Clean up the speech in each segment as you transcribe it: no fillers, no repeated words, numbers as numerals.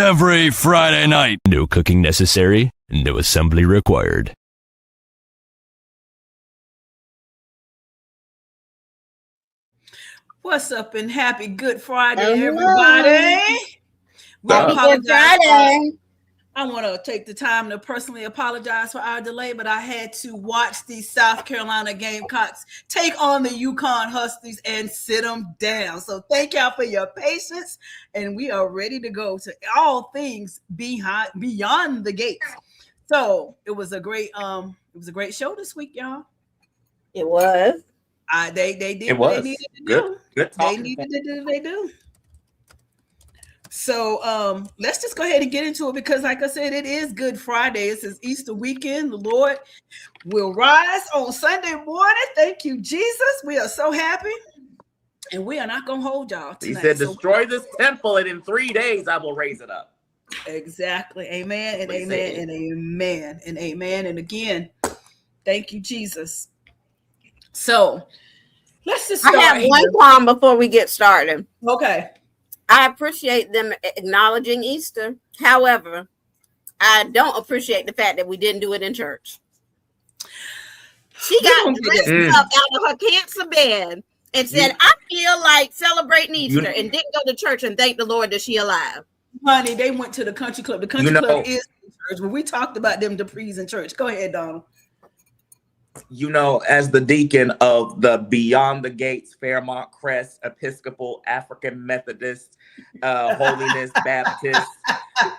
every Friday night. No cooking necessary, no assembly required. What's up and happy Good Friday, everybody. Happy Good Friday. I want to take the time to personally apologize for our delay, but I had to watch the South Carolina Gamecocks take on the UConn Huskies and sit them down. So thank y'all for your patience, and we are ready to go to all things beyond the gates. So it was a great show this week, y'all. It was. They did what they needed to do. Good they needed to do what they do. So let's just go ahead and get into it because, like I said, it is Good Friday. This is Easter weekend. The Lord will rise on Sunday morning. Thank you, Jesus. We are so happy. And we are not going to hold y'all tonight. He said, destroy this temple, and in 3 days I will raise it up. Exactly. Amen and amen and amen and amen. And again, thank you, Jesus. So let's just start. I have one problem before we get started. Okay. I appreciate them acknowledging Easter. However, I don't appreciate the fact that we didn't do it in church. She got dressed up out of her cancer bed and said, I feel like celebrating Easter, and didn't go to church and thank the Lord that she alive. Honey, they went to the country club. The country club is in church. When we talked about them Duprees in church. Go ahead, Donald. You know, as the deacon of the Beyond the Gates, Fairmont Crest, Episcopal, African Methodist, Holiness Baptist,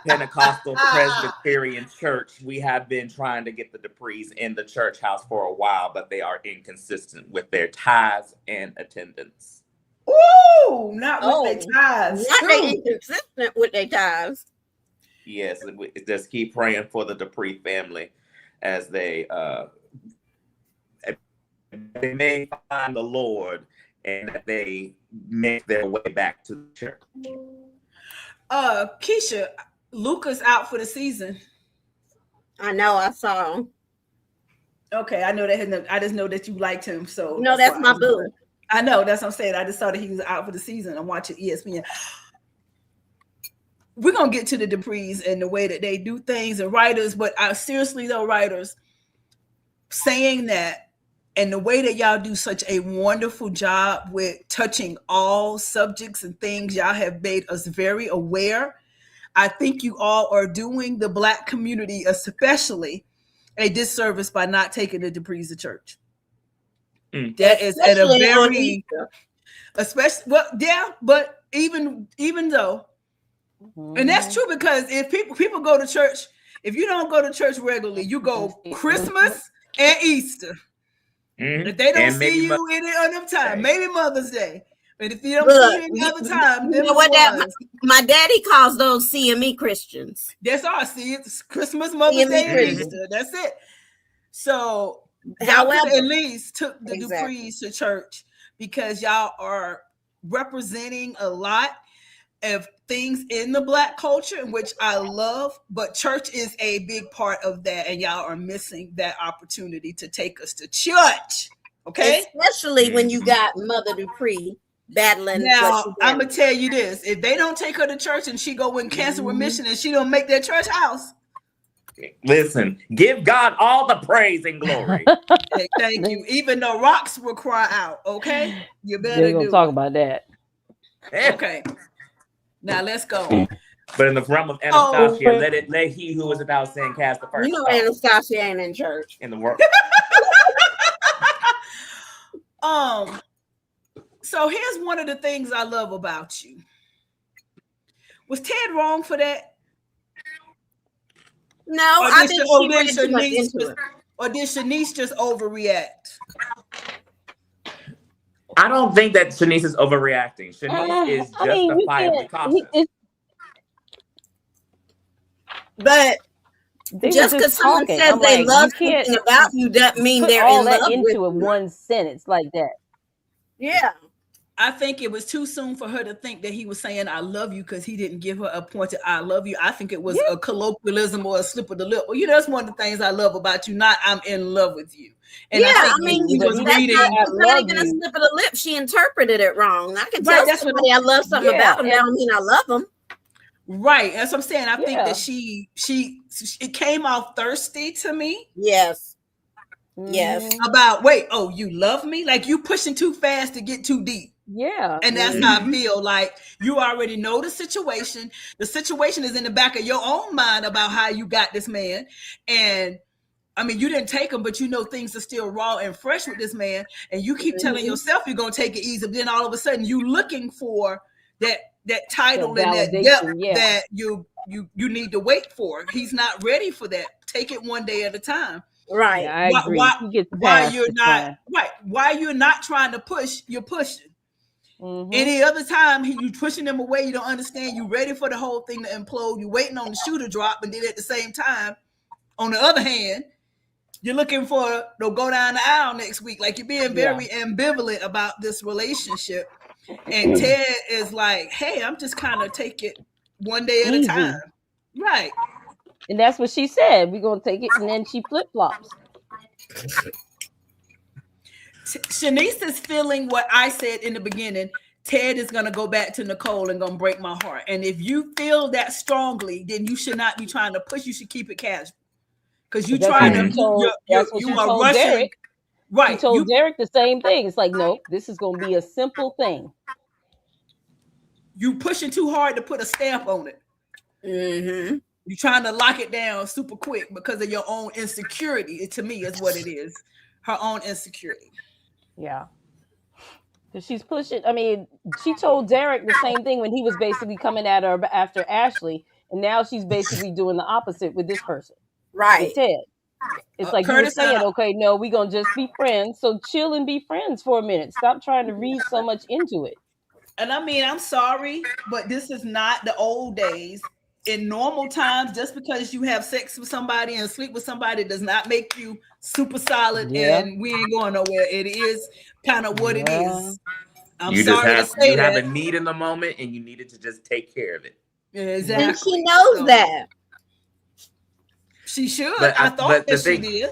Pentecostal Presbyterian Church, we have been trying to get the Duprees in the church house for a while, but they are inconsistent with their tithes and attendance. Ooh, not with their tithes. Not they inconsistent with their tithes. Yes, just keep praying for the Dupree family as they may find the Lord and that they make their way back to the church. Keisha, Luca's out for the season. I know, I saw him. Okay, I know that. I just know that you liked him. So no, that's my boo. I know, that's what I'm saying. I just saw that he was out for the season. I'm watching ESPN. We're gonna get to the Duprees and the way that they do things and writers, but seriously though, writers saying that. And the way that y'all do such a wonderful job with touching all subjects and things, y'all have made us very aware. I think you all are doing the Black community, especially, a disservice by not taking the Duprees to church. That is at a very, especially, well, yeah, but even though, and that's true because if people go to church, if you don't go to church regularly, you go Christmas and Easter. If they don't see you any other time, maybe Mother's Day. But if you don't see you any other time, you know what my daddy calls those CME Christians. That's all. See, it's Christmas, Mother's Day, and Easter. That's it. So, y'all at least took the Duprees to church because y'all are representing a lot of things in the Black culture, which I love, but church is a big part of that, and y'all are missing that opportunity to take us to church. Okay, especially when you got Mother Dupree battling. Now I'm gonna tell you this: if they don't take her to church and she go in cancer remission and she don't make their church house, listen, give God all the praise and glory. Hey, thank you. Even the rocks will cry out. Okay, you better do. Talk about that. Okay. Now let's go. But in the realm of Anastasia, let he who is without sin cast the first. You know Anastasia ain't in church. In the world. So here's one of the things I love about you. Was Ted wrong for that? No, I think or did Shanice just overreact? I don't think that Shanice is overreacting. Shanice is justifiably cautious. But just because someone says they love something about you, doesn't mean they're in love with you. Into a one sentence like that. Yeah. I think it was too soon for her to think that he was saying I love you because he didn't give her a pointed I love you. I think it was a colloquialism or a slip of the lip. Well, you know, that's one of the things I love about you, not I'm in love with you. And I mean, he was reading. It's not even a slip of the lip. She interpreted it wrong. I can tell somebody I love something about them. That don't mean I love them. Right. That's what I'm saying. I think Yeah. that it came off thirsty to me. Yes. Yes. About, wait, oh, you love me? Like, you pushing too fast to get too deep. Yeah. And that's how I feel. Like, you already know the situation. The situation is in the back of your own mind about how you got this man. And I mean, you didn't take him, but you know things are still raw and fresh with this man. And you keep telling yourself you're going to take it easy. But then all of a sudden you looking for that title and that depth that you need to wait for. He's not ready for that. Take it one day at a time. Right. Yeah, I agree. Why you're not trying to push, you're pushing. Any other time you pushing them away, you don't understand. You ready for the whole thing to implode. You waiting on the shoe to drop, and then at the same time, on the other hand, you're looking for to go down the aisle next week. Like, you're being very ambivalent about this relationship. And Ted is like, hey, I'm just kind of take it one day at a time. Right. And that's what she said. We're going to take it. And then she flip-flops. Shanice is feeling what I said in the beginning. Ted is going to go back to Nicole and going to break my heart. And if you feel that strongly, then you should not be trying to push. You should keep it casual. Because you trying to, you are rushing. Derek. Right. You told Derek the same thing. It's like, nope, this is going to be a simple thing. You pushing too hard to put a stamp on it. You're trying to lock it down super quick because of your own insecurity. It, to me, is what it is. Her own insecurity. Yeah. Because she's pushing. I mean, she told Derek the same thing when he was basically coming at her after Ashley. And now she's basically doing the opposite with this person. Right. With Ted. It's like Curtis, you were saying, okay, no, we're going to just be friends. So chill and be friends for a minute. Stop trying to read so much into it. And I mean, I'm sorry, but this is not the old days. In normal times, just because you have sex with somebody and sleep with somebody does not make you super solid and we ain't going nowhere. It is kind of what it is. I'm sorry to say that. You have a need in the moment and you needed to just take care of it. Exactly. And she knows that. She should. I thought that she did.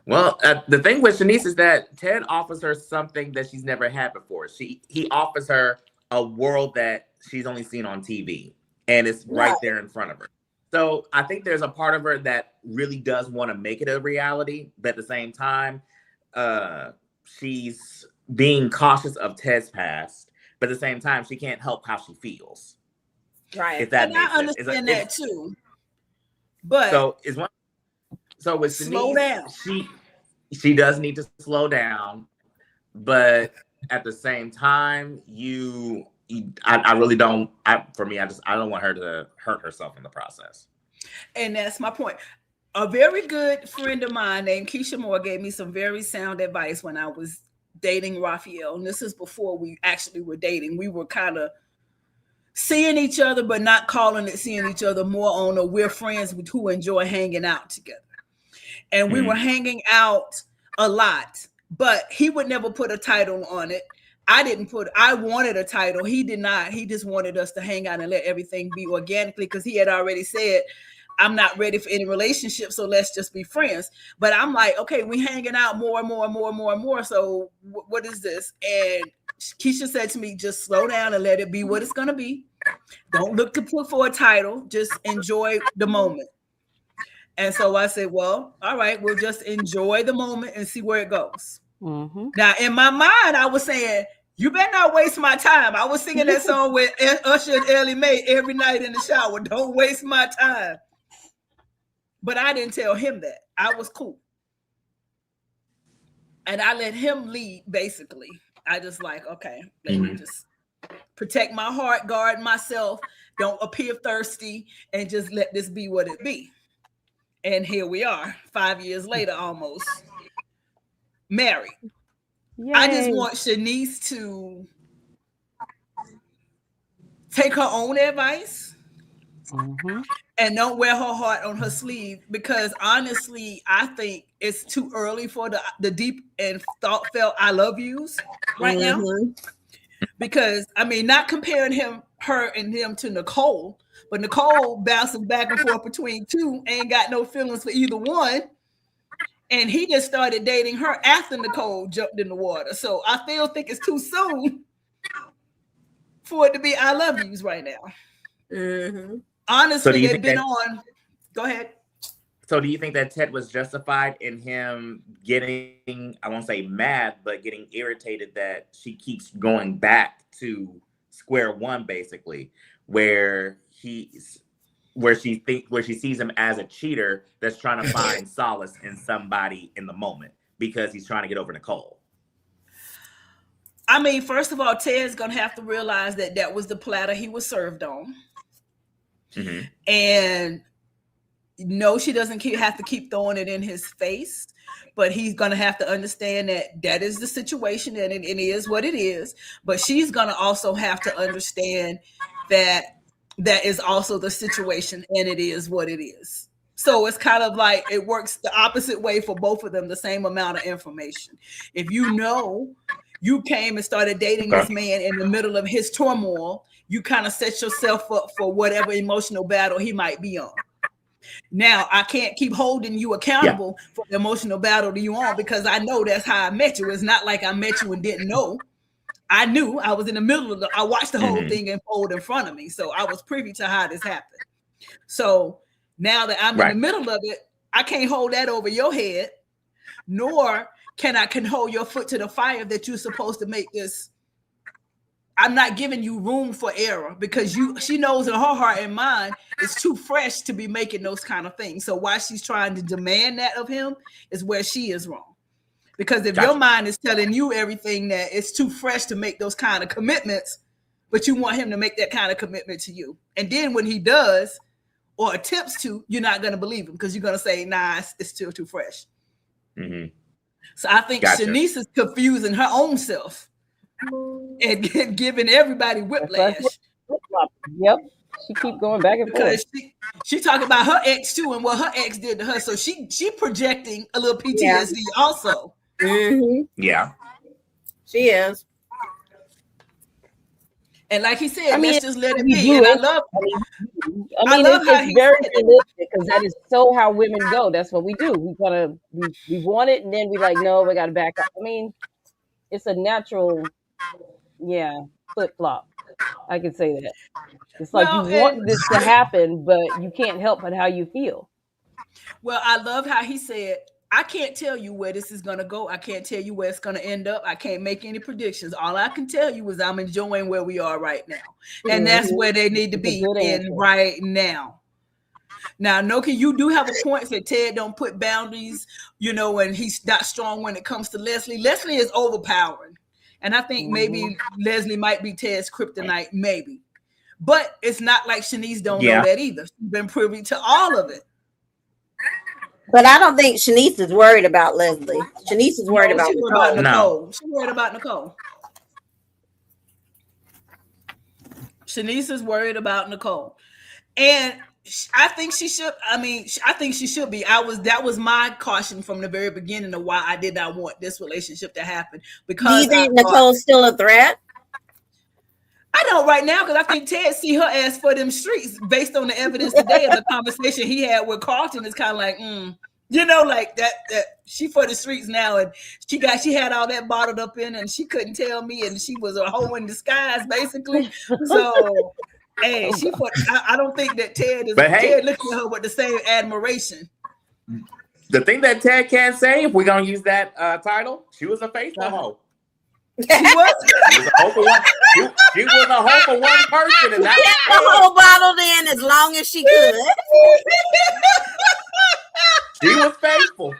Well, the thing with Shanice is that Ted offers her something that she's never had before. He offers her a world that she's only seen on TV. And it's right there in front of her. So I think there's a part of her that really does want to make it a reality. But at the same time, she's being cautious of Ted's past. But at the same time, she can't help how she feels. Right. If that and makes I understand that too. But so with Shanice, slow down. She does need to slow down. But at the same time, I really don't. I don't want her to hurt herself in the process. And that's my point. A very good friend of mine named Keisha Moore gave me some very sound advice when I was dating Raphael. And this is before we actually were dating. We were kind of seeing each other, but not calling it seeing each other, more on a we're friends who enjoy hanging out together. And we were hanging out a lot, but he would never put a title on it. I wanted a title. He did not. He just wanted us to hang out and let everything be organically because he had already said, I'm not ready for any relationship, so let's just be friends. But I'm like, okay, we hanging out more and more and more and more and more. So what is this? And Keisha said to me, just slow down and let it be what it's going to be. Don't look to put for a title. Just enjoy the moment. And so I said, well, all right, we'll just enjoy the moment and see where it goes. Now, in my mind, I was saying, you better not waste my time. I was singing that song with Usher and Ellie Mae every night in the shower. Don't waste my time. But I didn't tell him that. I was cool. And I let him lead, basically. I just like, okay, let me just protect my heart, guard myself, don't appear thirsty, and just let this be what it be. And here we are, 5 years later, almost. Married. Yay. I just want Shanice to take her own advice and don't wear her heart on her sleeve, because honestly, I think it's too early for the deep and felt I love yous right now. Because I mean, not comparing her and him to Nicole, but Nicole bouncing back and forth between two, ain't got no feelings for either one. And he just started dating her after Nicole jumped in the water. So I still think it's too soon for it to be I love yous right now. Mm-hmm. Honestly, they've been on. Go ahead. So do you think that Ted was justified in him getting, I won't say mad, but getting irritated that she keeps going back to square one, basically, where she sees him as a cheater that's trying to find solace in somebody in the moment because he's trying to get over Nicole? I mean, first of all, Ted's gonna have to realize that that was the platter he was served on, and no, she doesn't have to keep throwing it in his face, but he's going to have to understand that that is the situation and it is what it is. But she's going to also have to understand that that is also the situation and it is what it is. So it's kind of like it works the opposite way for both of them, the same amount of information. If you know you came and started dating this man in the middle of his turmoil, you kind of set yourself up for whatever emotional battle he might be on. Now, I can't keep holding you accountable for the emotional battle that you on because I know that's how I met you. It's not like I met you and didn't know. I knew. I was in the middle of I watched the whole thing unfold in front of me. So I was privy to how this happened. So now that I'm in the middle of it, I can't hold that over your head, nor can I hold your foot to the fire that you're supposed to make this. I'm not giving you room for error because she knows in her heart and mind it's too fresh to be making those kind of things. So why she's trying to demand that of him is where she is wrong. Because if your mind is telling you everything that it's too fresh to make those kind of commitments, but you want him to make that kind of commitment to you. And then when he does or attempts to, you're not going to believe him because you're going to say, nah, it's still too fresh. So I think Shanice is confusing her own self and giving everybody whiplash. Yep, she keep going back and forth. She talking about her ex too and what her ex did to her. So she projecting a little PTSD also. Yeah, she is. And like he said, let's just let it be. And I love it's very realistic because that is so how women go. That's what we do. We want it, and then we like, no, we got to back up. I mean, it's a natural, flip flop. I can say that. It's like you want this to happen, but you can't help but how you feel. Well, I love how he said, I can't tell you where this is going to go. I can't tell you where it's going to end up. I can't make any predictions. All I can tell you is I'm enjoying where we are right now. And that's where they need to be in right now. Now, Noki, you do have a point that Ted don't put boundaries, and he's not strong when it comes to Leslie. Leslie is overpowering. And I think maybe Leslie might be Ted's kryptonite, maybe. But it's not like Shanice don't know that either. She's been privy to all of it. But I don't think Shanice is worried about Leslie. Shanice is worried about Nicole. No. She's worried about Nicole. Shanice is worried about Nicole. And I think she should. I think she should be. That was my caution from the very beginning of why I did not want this relationship to happen. Because do you think Nicole's still a threat? I don't right now because I think Ted see her ass for them streets based on the evidence today and the conversation he had with Carlton is kind of like, like that she for the streets now and she had all that bottled up in and she couldn't tell me and she was a hoe in disguise basically. So, hey, I don't think that Ted looking at her with the same admiration. The thing that Ted can't say, if we're gonna use that title, she was a faithful hoe. She was a hoe for one. She was a hoe for one person, and that kept the whole bottled in as long as she could. She was faithful.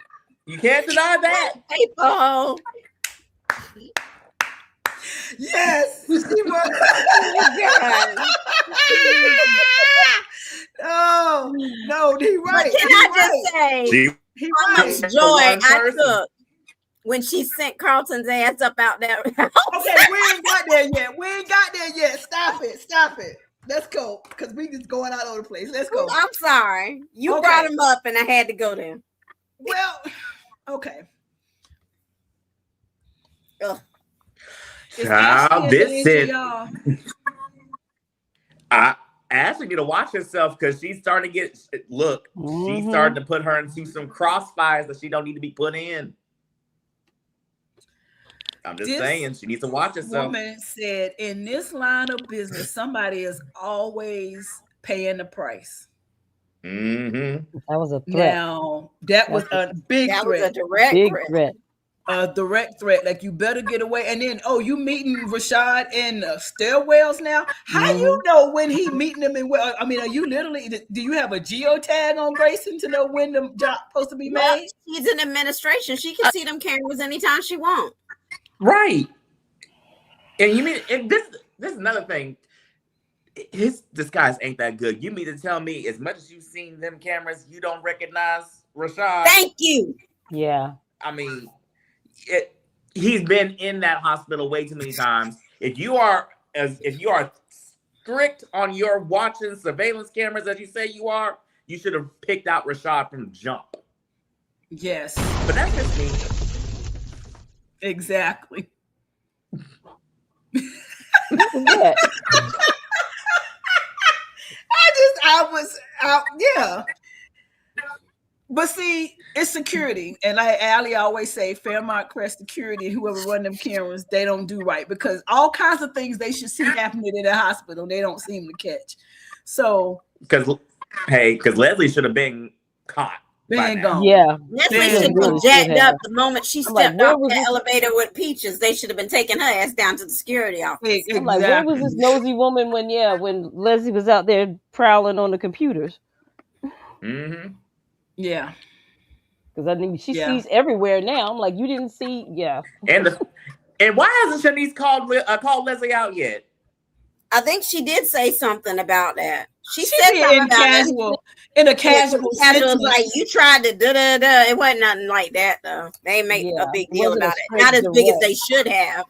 You can't deny that. Faithful. Yes, she was. No, he right. But can I just say how much joy I took when she sent Carlton's ass up out there. Okay, we ain't got there yet. Stop it. Let's go, because we just going all over the place. Let's go. I'm sorry. You brought him up and I had to go there. Well, okay. This is I Ashley need to watch herself because she's starting to get she's starting to put her into some crossfires that she don't need to be put in. I'm just saying, she needs to watch herself. Woman said, in this line of business, somebody is always paying the price. Mm-hmm. That was a threat. Now, that was a big threat. That was a direct threat. A direct threat. Like, you better get away. And then, you meeting Rashad in stairwells now? How you know when he meeting them in? I mean, are you literally? Do you have a geotag on Grayson to know when the job supposed to be made? She's in administration. She can see them cameras anytime she wants. Right. And you mean this is another thing. His disguise ain't that good. You mean to tell me, as much as you've seen them cameras, you don't recognize Rashad? Thank you. Yeah. I mean, he's been in that hospital way too many times. If you are strict on your watching surveillance cameras as you say you are, you should have picked out Rashad from jump. Yes. But that's just me. Exactly. Yeah. Yeah. But see, it's security. And like Allie always say, Fairmont Crest security, whoever run them cameras, they don't do right. Because all kinds of things they should see happening in the hospital, they don't seem to catch. So. Because Leslie should have been caught. Been gone. Yeah. Leslie should have been jacked up the moment she stepped off the elevator with Peaches. They should have been taking her ass down to the security office. Exactly. I'm like, where was this nosy woman when Leslie was out there prowling on the computers? Mm-hmm. Yeah. Because I think she sees everywhere now. I'm like, you didn't see, And why hasn't Shanice called Leslie out yet? I think she did say something about that. She said something about in a casual sentence. Like, you tried to da-da-da. It wasn't nothing like that, though. They make a big deal about it. Not as big as they should have.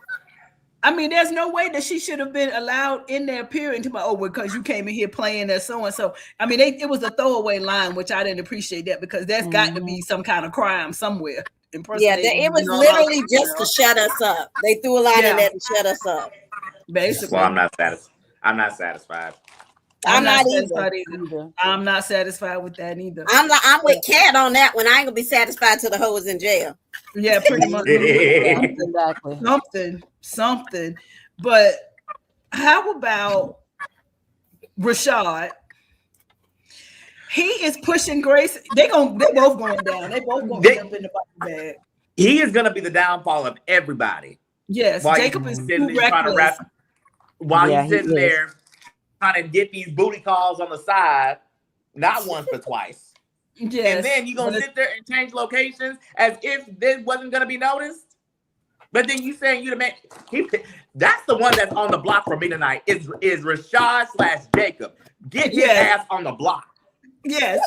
I mean, there's no way that she should have been allowed in there, period, because you came in here playing as so-and-so. I mean, it was a throwaway line, which I didn't appreciate that, because there's got to be some kind of crime somewhere. Yeah, it was literally just to shut us up. They threw a line in there to shut us up. Basically. Well, I'm not satisfied. I'm not satisfied either. I'm not satisfied with that either. I'm with Kat on that one. I ain't gonna be satisfied till the hoe is in jail. Yeah, pretty much. Exactly. Something. But how about Rashad? He is pushing Grace. They both going down. They both going to jump in the bag. He is gonna be the downfall of everybody. Yes, Jacob is too reckless. While he's sitting there trying to get these booty calls on the side, not once but twice. Yes. And then you're going to sit there and change locations as if this wasn't going to be noticed. But then you saying you the man. That's the one that's on the block for me tonight is Rashad / Jacob. Get his ass on the block. Yes.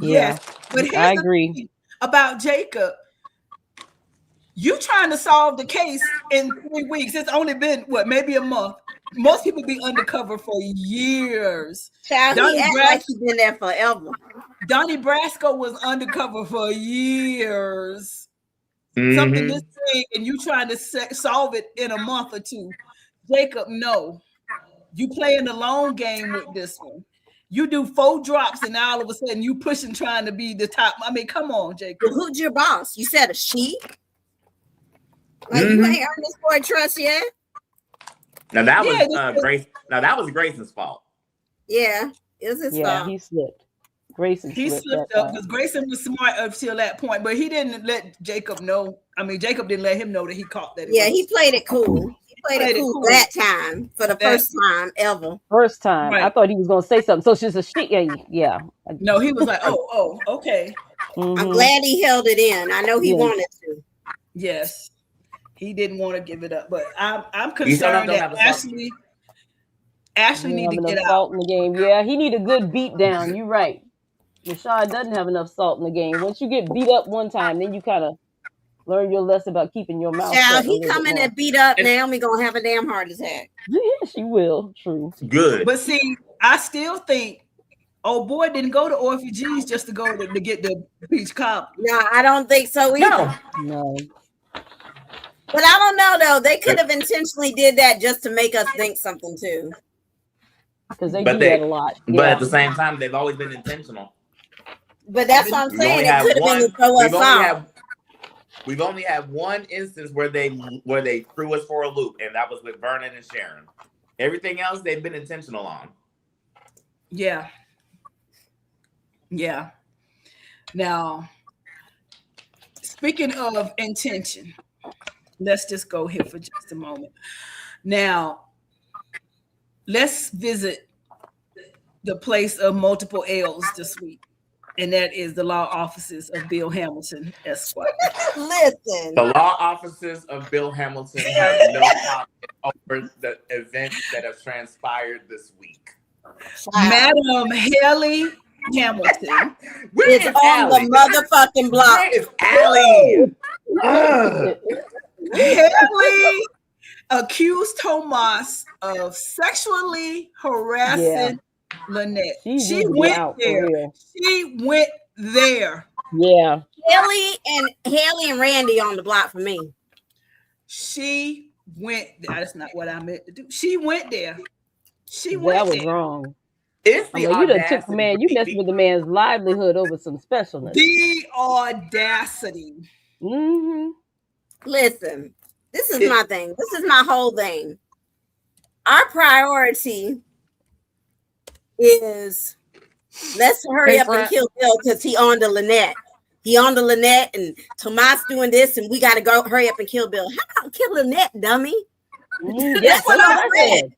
Yeah. But I agree. About Jacob. You trying to solve the case in 3 weeks. It's only been, maybe a month. Most people be undercover for years. Child, he act like he's been there forever. Donnie Brasco was undercover for years. Mm-hmm. Something this big, and you trying to solve it in a month or two. Jacob, no. You playing the long game with this one. You do 4 drops, and now all of a sudden you pushing, trying to be the top. I mean, come on, Jacob. Well, who's your boss? You said a she? Like, you ain't earned this boy trust yet? Now that was Grace. Now that was Grayson's fault. Yeah, it's his fault. Yeah, he slipped. Grayson slipped up because Grayson was smart up till that point, but he didn't let Jacob know. I mean, Jacob didn't let him know that he caught that. He played it cool. He played it cool that time for the first time ever. First time, right. I thought he was gonna say something. So she's a shit. Yeah. No, he was like, oh, okay. Mm-hmm. I'm glad he held it in. I know he wanted to. Yes. He didn't want to give it up, but I'm concerned that Ashley need to get out. Salt in the game. Yeah, he need a good beat down. You're right. Rashad doesn't have enough salt in the game. Once you get beat up one time, then you kind of learn your lesson about keeping your mouth shut. He coming and beat up Naomi gonna have a damn heart attack. Yeah, she will. True. Good. But see, I still think old boy didn't go to Orphagees just to go to get the peach cobbler. No, I don't think so either. No. But I don't know though. They could have intentionally did that just to make us think something too. Because they do that a lot. But at the same time, they've always been intentional. But that's what I'm saying. It could have been to throw us off. We've only had one instance where they threw us for a loop, and that was with Vernon and Sharon. Everything else they've been intentional on. Yeah. Yeah. Now, speaking of intention, let's just go here for just a moment. Now, let's visit the place of multiple L's this week, and that is the law offices of Bill Hamilton, Esquire. Listen. The law offices of Bill Hamilton have no comment over the events that have transpired this week. Wow. Madam Haley Hamilton is on the motherfucking block. Where is Allie? Haley accused Tomas of sexually harassing Lynette. She went there. She went there. Yeah. Haley and Randy on the block for me. She went there. That's not what I meant to do. She went there. That was wrong. It's the you done took the man. You messed with the man's livelihood over some specialness. The audacity. Mm-hmm. Listen, this is my thing. This is my whole thing. Our priority is let's hurry up and kill Bill because he on the Lynette. He on the Lynette and Tomas doing this, and we got to go hurry up and kill Bill. How about kill Lynette, dummy? That's what I said.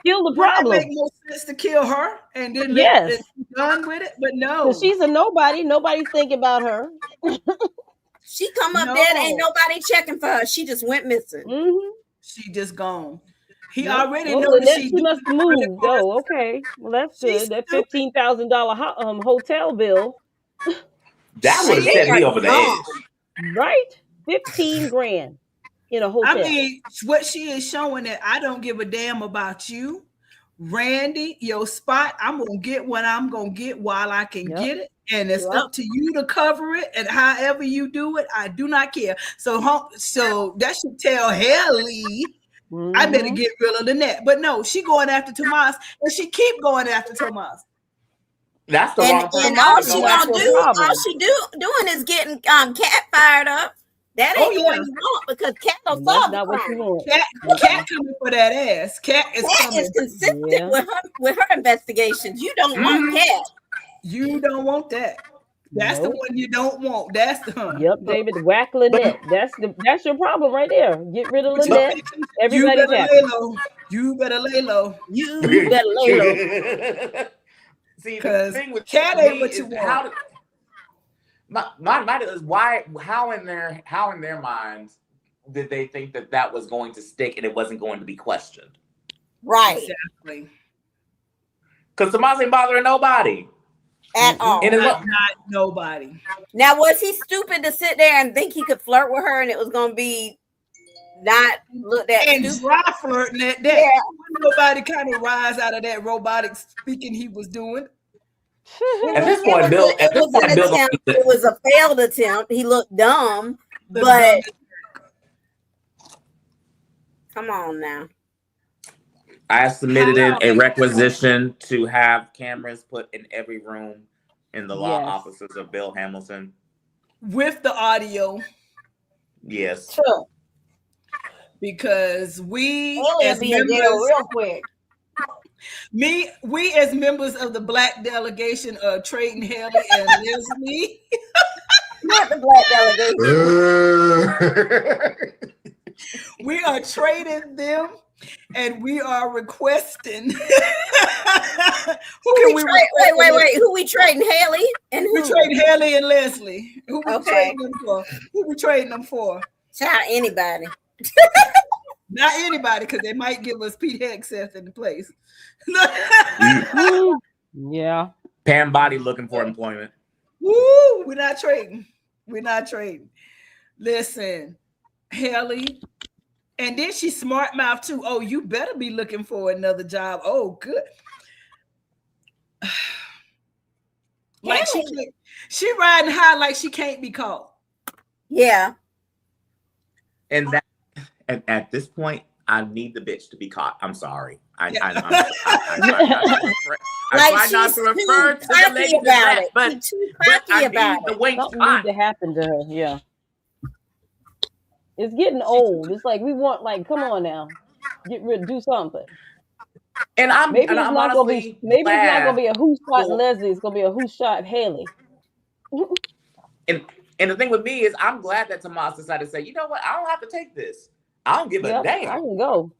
Kill the problem. It make no sense to kill her and then let it be done with it, but no. She's a nobody. Nobody's thinking about her. She come up there, ain't nobody checking for her. She just went missing. Mm-hmm. She just gone. He already knows that she must move. Oh, okay. Well, that's good. That $15,000 hotel bill. That would have set me over the edge. Right? 15 grand. In a hotel. I mean, what she is showing that I don't give a damn about you, Randy, your spot. I'm gonna get what I'm gonna get while I can get it, and it's up to you to cover it. And however you do it, I do not care. So that should tell Haley, I better get rid of Lynette. But no, she going after Tomas, and she keep going after Tomas. That's the wrong person. And all she gonna do, doing is getting Cat fired up. That ain't what you want because Cat don't solve the crime. Cat coming for that ass. Cat is consistent with her investigations. You don't want Cat. You don't want that. That's the one you don't want. That's the one. Yep, David, whack Lynette. That's your problem right there. Get rid of Lynette. Everybody's happy. You better lay low. You better lay low. See, the thing with Cat ain't what you want. My is how in their minds did they think that was going to stick and it wasn't going to be questioned? Right. Exactly. Because Tomas ain't bothering nobody. At all. And not nobody. Now, was he stupid to sit there and think he could flirt with her and it was going to be not looked at and dry flirting at that? Yeah. Nobody kind of rise out of that robotic speaking he was doing. At this point, Bill. It was a failed attempt. He looked dumb, but come on now. I submitted in a requisition to have cameras put in every room in the law offices of Bill Hamilton with the audio. Yes, sure. Because we as members, real quick. We as members of the Black delegation are trading Haley and Leslie. Not the Black delegation. We are trading them, and we are requesting. Wait. Who we trading? Haley and who? We trading Haley and Leslie. Who we trading them for? Who we trading them for? Child, anybody. Not anybody, because they might give us Pete Hegseth in the place. Yeah. Pam Body looking for employment. Woo! We're not trading. Listen, Haley. And then she smart mouth too. Oh, you better be looking for another job. Oh, good. Like she riding high like she can't be caught. Yeah. And at this point, I need the bitch to be caught. I'm sorry. I try not to refer to the lady about it. but She's too cocky about the it. wink Something spot. need to happen to her. Yeah. It's getting old. It's like we want, like, come on now, do something. And maybe it's not gonna be. Maybe it's not gonna be a who shot Leslie. It's gonna be a who shot Haley. And the thing with me is, I'm glad that Tomas decided to say, you know what, I don't have to take this. I don't give a damn. I can go.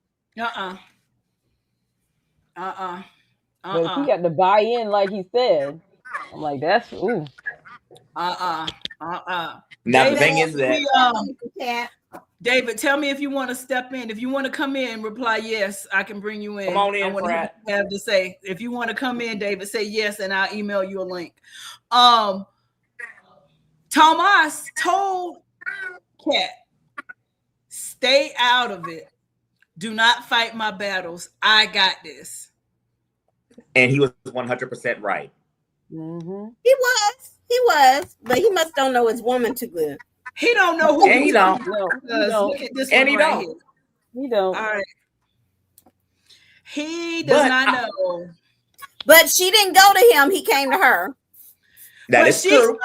But if he got to buy in, like he said, I'm like, that's ooh. Now David, the thing is that David, tell me if you want to step in. If you want to come in, reply yes. I can bring you in. Come on in, I want Brad. to have to say. If you want to come in, David, say yes, and I'll email you a link. Tomas told Kat, stay out of it. Do not fight my battles. I got this. And he was 100% right. Mm-hmm. He was, but he must don't know his woman too good. He don't know who. And he don't. Look at this and one he right don't. here. He don't. All right. He does not know. But she didn't go to him. He came to her. That is true.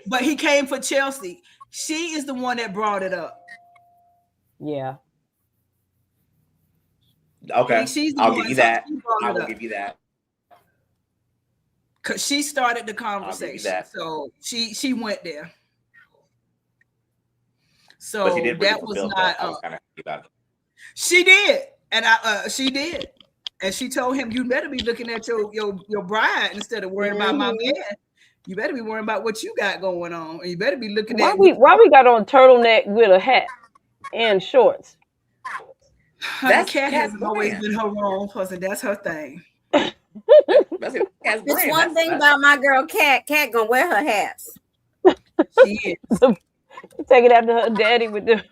But he came for Chelsea. She is the one that brought it up. Yeah. Okay. I'll give you that. I will give you that. Because she started the conversation. So she went there. So but she did that was not. I was kind of happy about it. She did, and she did, and she told him, "You better be looking at your bride instead of worrying about my man. You better be worrying about what you got going on. And you better be looking at why we got on turtleneck with a hat and shorts." Kat has always been her wrong person. That's her thing. It's one thing about my girl Kat. Kat gonna wear her hats. She is. Take it after her daddy with the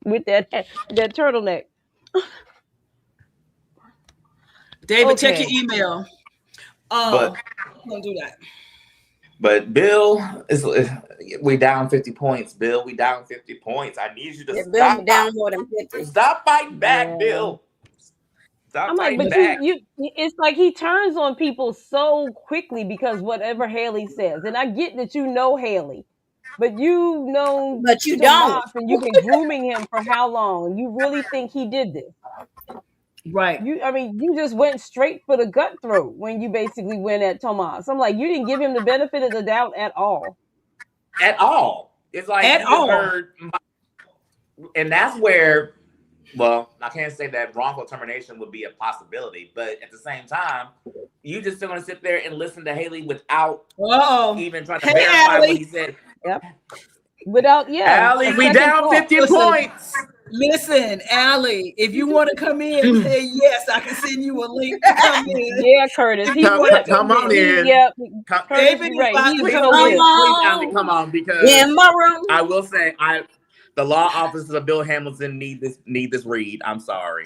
with that turtleneck. David, check your email. Don't do that. But Bill, we down 50 points. Bill, we down 50 points. I need you to stop. Bill down more than 50. Stop fighting back, Bill. I'm like, but it's like he turns on people so quickly because whatever Haley says. And I get that you know Haley, but you know, but you don't. And you've been grooming him for how long? You really think he did this? Right. You just went straight for the gut throat when you basically went at Tomas. I'm like, you didn't give him the benefit of the doubt at all. At all. It's like at all. And that's where, well, I can't say that wrongful termination would be a possibility, but at the same time, you just still going to sit there and listen to Haley without even trying to verify what he said. Yep. Without, Allie, we down 50 points. Listen, Allie, if you want to come in and say yes, I can send you a link to come in. Yeah, Curtis. Come on in. Yep. David, right. Please, Allie, come on, because in my room. I will say, the law offices of Bill Hamilton need this read. I'm sorry.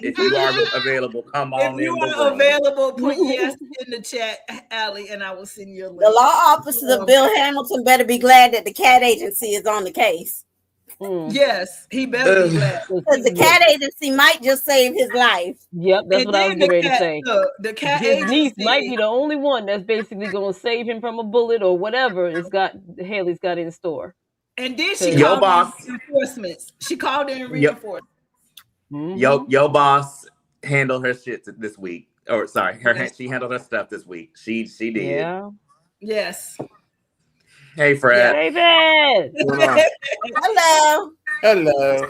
If you are available, come on in. If you are available, put yes in the chat, Allie, and I will send you a link. The law offices of Bill Hamilton better be glad that the cat agency is on the case. Yes, he better be glad. Because the cat agency might just save his life. Yep, that's what I was getting ready to say. The cat his agency niece might be the only one that's basically going to save him from a bullet or whatever Haley's got in store. And then she called in reinforcements. She called in reinforcements. Yo boss handled her shit this week. Or sorry, she handled her stuff this week. She did. Yeah. Yes. Hey, Fred. David. Hello.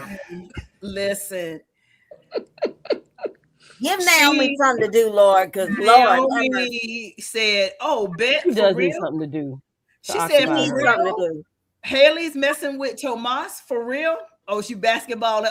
Listen. Give Naomi something to do, Lord, because Lord. Naomi said, Bet she does for need real? something to do. She said, for real? Haley's messing with Tomas for real? Oh, she basketballing.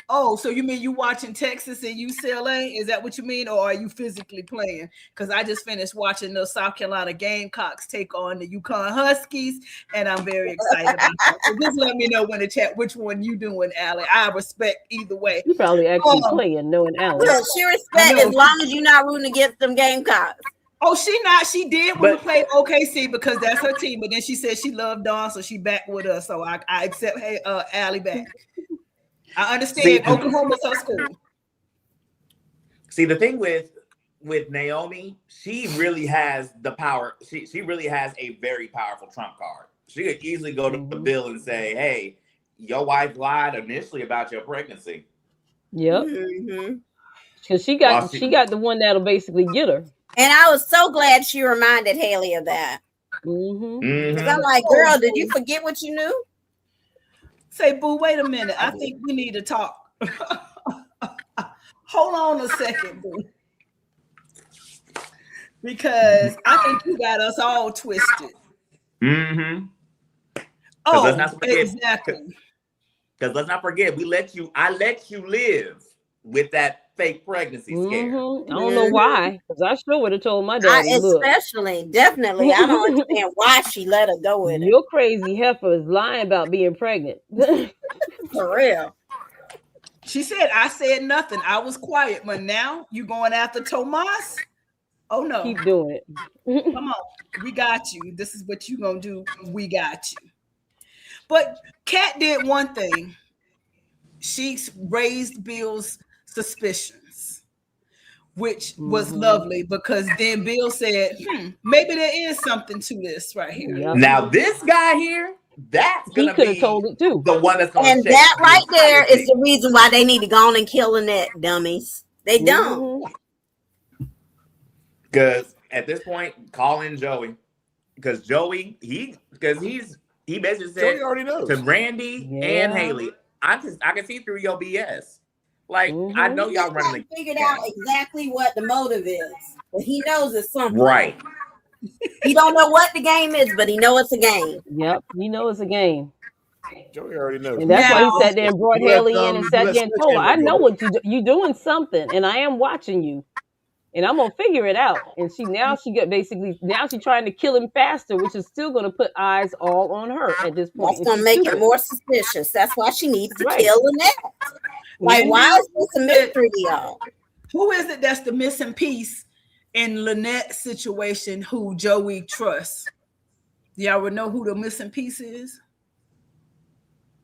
So you mean you watching Texas and UCLA? Is that what you mean? Or are you physically playing? Because I just finished watching the South Carolina Gamecocks take on the UConn Huskies, and I'm very excited about that. So just let me know in the chat which one you doing, Allie. I respect either way. You probably actually playing, knowing Allie. Yeah, she respect as long as you're not rooting against them Gamecocks. Oh, she not. She did when we played OKC because that's her team. But then she said she loved Dawn, so she back with us. So I accept Allie back. I understand Oklahoma's her school. See, the thing with Naomi, she really has the power. She really has a very powerful trump card. She could easily go to the Bill and say, "Hey, your wife lied initially about your pregnancy." Yep. Because she got the one that'll basically get her. And I was so glad she reminded Haley of that. Because I'm like, girl, did you forget what you knew? Say, boo, wait a minute. I think we need to talk. Hold on a second, boo. Because I think you got us all twisted. Oh, let's not forget, exactly. Because let's not forget, I let you live with that fake pregnancy scare. I don't know why, because I sure would have told my daddy. Definitely. I don't understand why she let her go with it. Your crazy heifer is lying about being pregnant. For real. She said, I said nothing. I was quiet. But now you going after Tomas? Oh, no. Keep doing it. Come on. We got you. This is what you going to do. We got you. But Kat did one thing. She raised Bill's suspicions, which was lovely, because then Bill said, maybe there is something to this right here. Yep. Now, this guy here, that's going to be told it too. The one that's going to And that right there is the reason why they need to go on and kill Lynette, dummies. They don't. Because at this point, call in Joey. Because Joey, he basically said to Randy and Haley, I can see through your BS. Like, I know y'all running. Figured out exactly what the motive is, but he knows it's something. Right. He don't know what the game is, but he knows it's a game. Yep, he knows it's a game. Joey already knows. And that's why he sat there and brought Haley in and sat there and told her, I know what you doing something, and I am watching you. And I'm gonna figure it out. And she trying to kill him faster, which is still gonna put eyes all on her at this point. That's gonna make it more suspicious. That's why she needs to kill Lynette. Like, why is this a mystery to y'all? Who is it that's the missing piece in Lynette's situation who Joey trusts? Y'all would know who the missing piece is?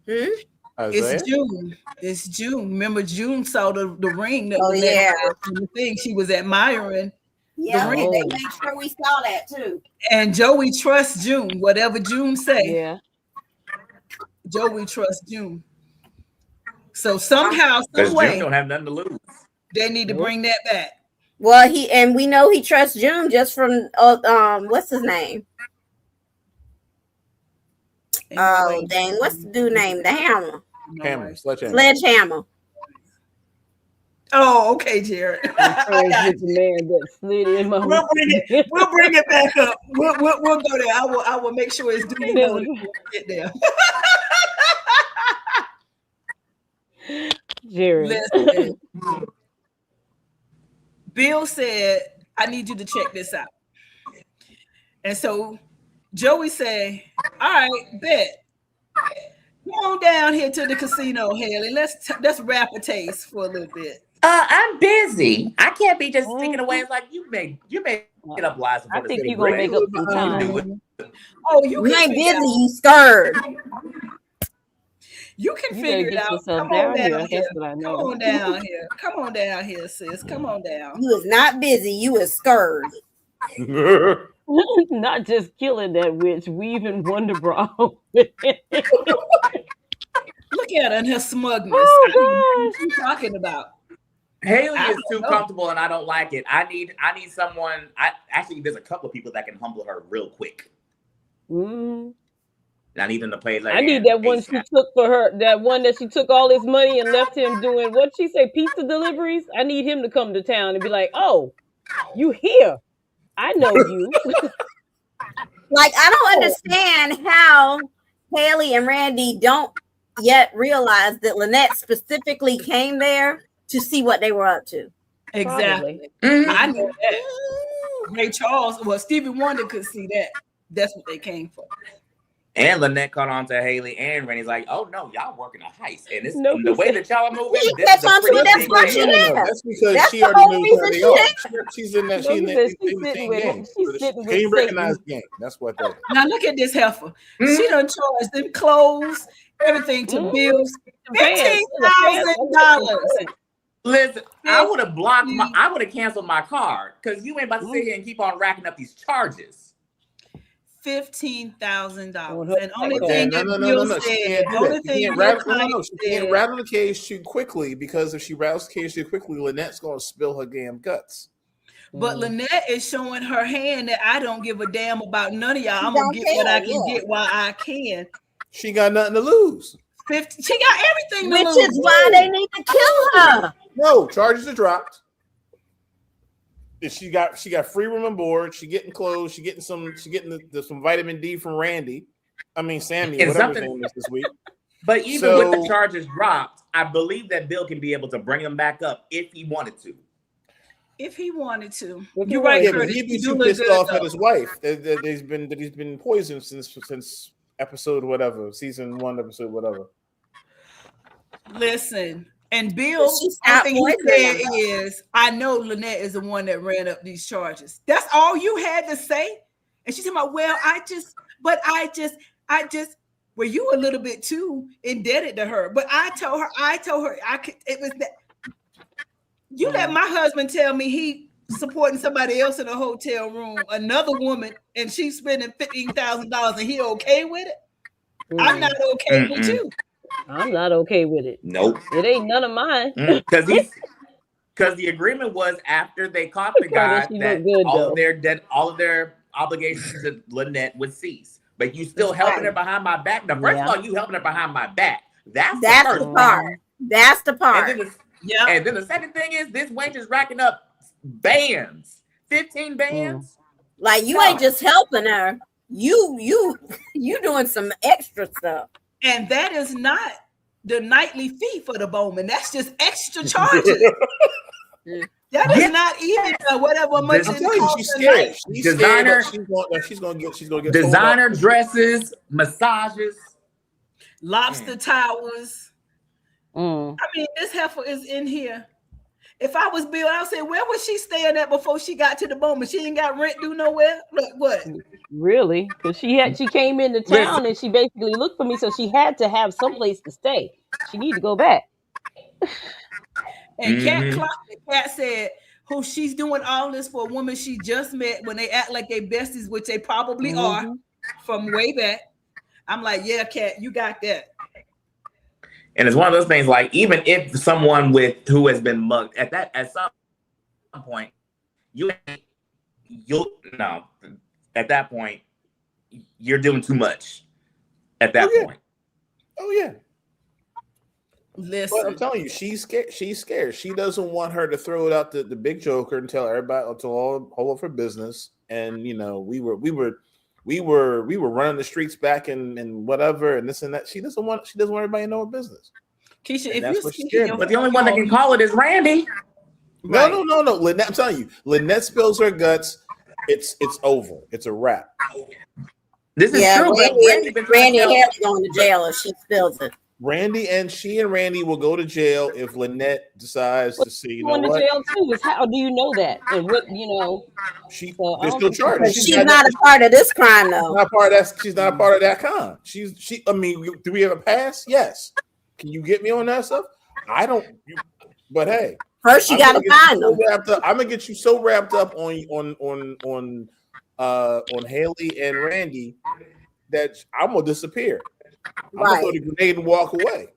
It's June. It's June. Remember, June saw the ring that was the thing she was admiring. Yeah, the ring. They made sure we saw that too. And Joey trusts June. Whatever June say. Yeah. Joey trusts June. So somehow, some way, June don't have nothing to lose. They need to bring that back. Well, we know he trusts June just from what's his name? Oh, dang, what's the dude name? The Hammer. Sledgehammer. Oh, okay, Jared. We'll bring it back up. We'll go there. I will make sure it's due. We'll get there. Jared. Listen, Bill said, I need you to check this out. And so Joey said, all right, bet. Come on down here to the casino, Haley. Let's wrap a taste for a little bit. I'm busy. I can't be just thinking away. It's like you may get up lies. I think you're gonna make up some time. Oh, you ain't busy. You scared. You can figure it out. Come on down here. Come on down here. Come on down here, sis. Come on down. You is not busy. You is scared. Not just killing that witch, weaving Wonder Bra. Look at her and her smugness. Oh, what are you talking about? Haley is too comfortable, and I don't like it. I need someone. There's a couple of people that can humble her real quick. I need them to play like. I need that one she took for her. That one that she took all his money and left him doing what she say, pizza deliveries. I need him to come to town and be like, "Oh, you here? I know you." Like, I don't understand how Haley and Randy don't yet realize that Lynette specifically came there to see what they were up to. Exactly. I knew that. Ray Charles, Stevie Wonder could see that. That's what they came for. And Lynette caught on to Haley and Randy's like, oh no, y'all working a heist. And it's the way that y'all are moving. That's why she there. That's because she already knows where they are. She's in that. She's sitting with him. She recognize the game. That's what that is. Now look at this heifer. She done charged them clothes, everything to bills. $15,000. Listen, I would have I would have canceled my card because you ain't about to sit here and keep on racking up these charges. $15,000. And only thing no. She can't rattle the cage too quickly, because if she rattles the cage too quickly, Lynette's going to spill her damn guts. But Lynette is showing her hand that I don't give a damn about none of y'all. I'm gonna get what I can get while I can. She got nothing to lose. She got everything to lose. Which is why they need to kill her. No, charges are dropped. She got free room and board. She getting clothes. She getting some vitamin D from Randy. I mean Sammy, whatever his name is this week. But even with the charges dropped, I believe that Bill can be able to bring them back up if he wanted to. If he wanted to, you're right. Yeah, he'd be too pissed off at his wife that he's been poisoned since episode whatever, season 1, episode whatever. Listen, and Bill, I think he said is, I know Lynette is the one that ran up these charges. That's all you had to say. And she said, well, I just, well, you a little bit too indebted to her. But I told her it was that. You let my husband tell me he supporting somebody else in a hotel room, another woman, and she's spending $15,000 and he okay with it? I'm not okay with you. I'm not okay with it. Nope. It ain't none of mine. Because the agreement was after they caught the guy that all of their obligations to Lynette would cease. But you still helping her behind my back. Now, first of all, you helping her behind my back. That's the part. That's the part. And then the second thing is this wench is racking up bands, 15 bands. Like you ain't just helping her. You doing some extra stuff. And that is not the nightly fee for the Bowman. That's just extra charges. That is not even whatever much. I'm telling you, she's scared. She's gonna get designer dresses, massages, lobster towers. I mean, this heifer is in here. If I was Bill, I would say, where was she staying at before she got to the Bowman? She ain't got rent due nowhere. Look, what? Really? Because she came into town and she basically looked for me, so she had to have someplace to stay. She need to go back. And Kat said, who she's doing all this for a woman she just met when they act like they besties, which they probably are from way back. I'm like, yeah, Kat, you got that. And it's one of those things, like, even if someone who has been mugged at some point, at that point, you're doing too much at that point. Oh yeah. Listen. But I'm telling you, she's scared. She's scared. She doesn't want her to throw it out the big joker and tell everybody, all of her business. And we were running the streets back and whatever and this and that. She doesn't want everybody to know her business. Keisha, if you're scared, but the only one that can call it is Randy. Right. No. Lynette, I'm telling you, Lynette spills her guts. It's over. It's a wrap. This is true. Randy and Haley going to jail if she spills it. Randy and Randy will go to jail if Lynette decides to see. Going to jail too. Is how do you know that? And what they're still charged. She's not a part of this crime, though. She's not a part of that con. I mean, do we have a pass? Yes. Can you get me on that stuff? I don't. But hey, first you got to find them. I'm gonna get you so wrapped up on Haley and Randy that I'm gonna disappear. I'm gonna throw the grenade and walk away.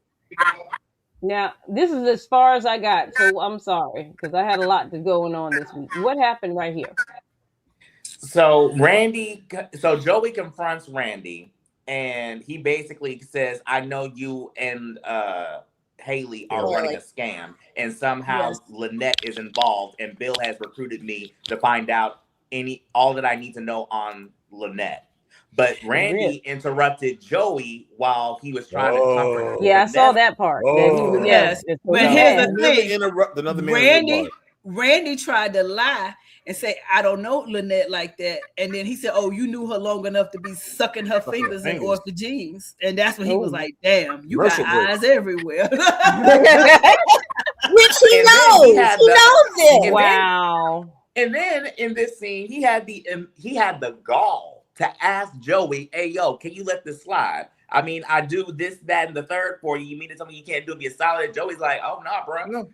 Now, this is as far as I got, so I'm sorry because I had a lot going on this week. What happened right here? So Joey confronts Randy, and he basically says, "I know you and Haley are running a scam, and somehow Lynette is involved, and Bill has recruited me to find out all that I need to know on Lynette." But Randy interrupted Joey while he was trying to comfort her. Yeah, I saw that part. Yes. But here's the thing. Randy tried to lie and say, I don't know Lynette like that. And then he said, oh, you knew her long enough to be sucking her fingers in off the jeans. And that's when he was like, damn, you got eyes everywhere. Which he knows. He knows it. Wow. And then in this scene, he had the gall to ask Joey, hey, yo, can you let this slide? I mean, I do this, that, and the third for you. You mean to tell me you can't do me a solid? Joey's like, oh, no, bro.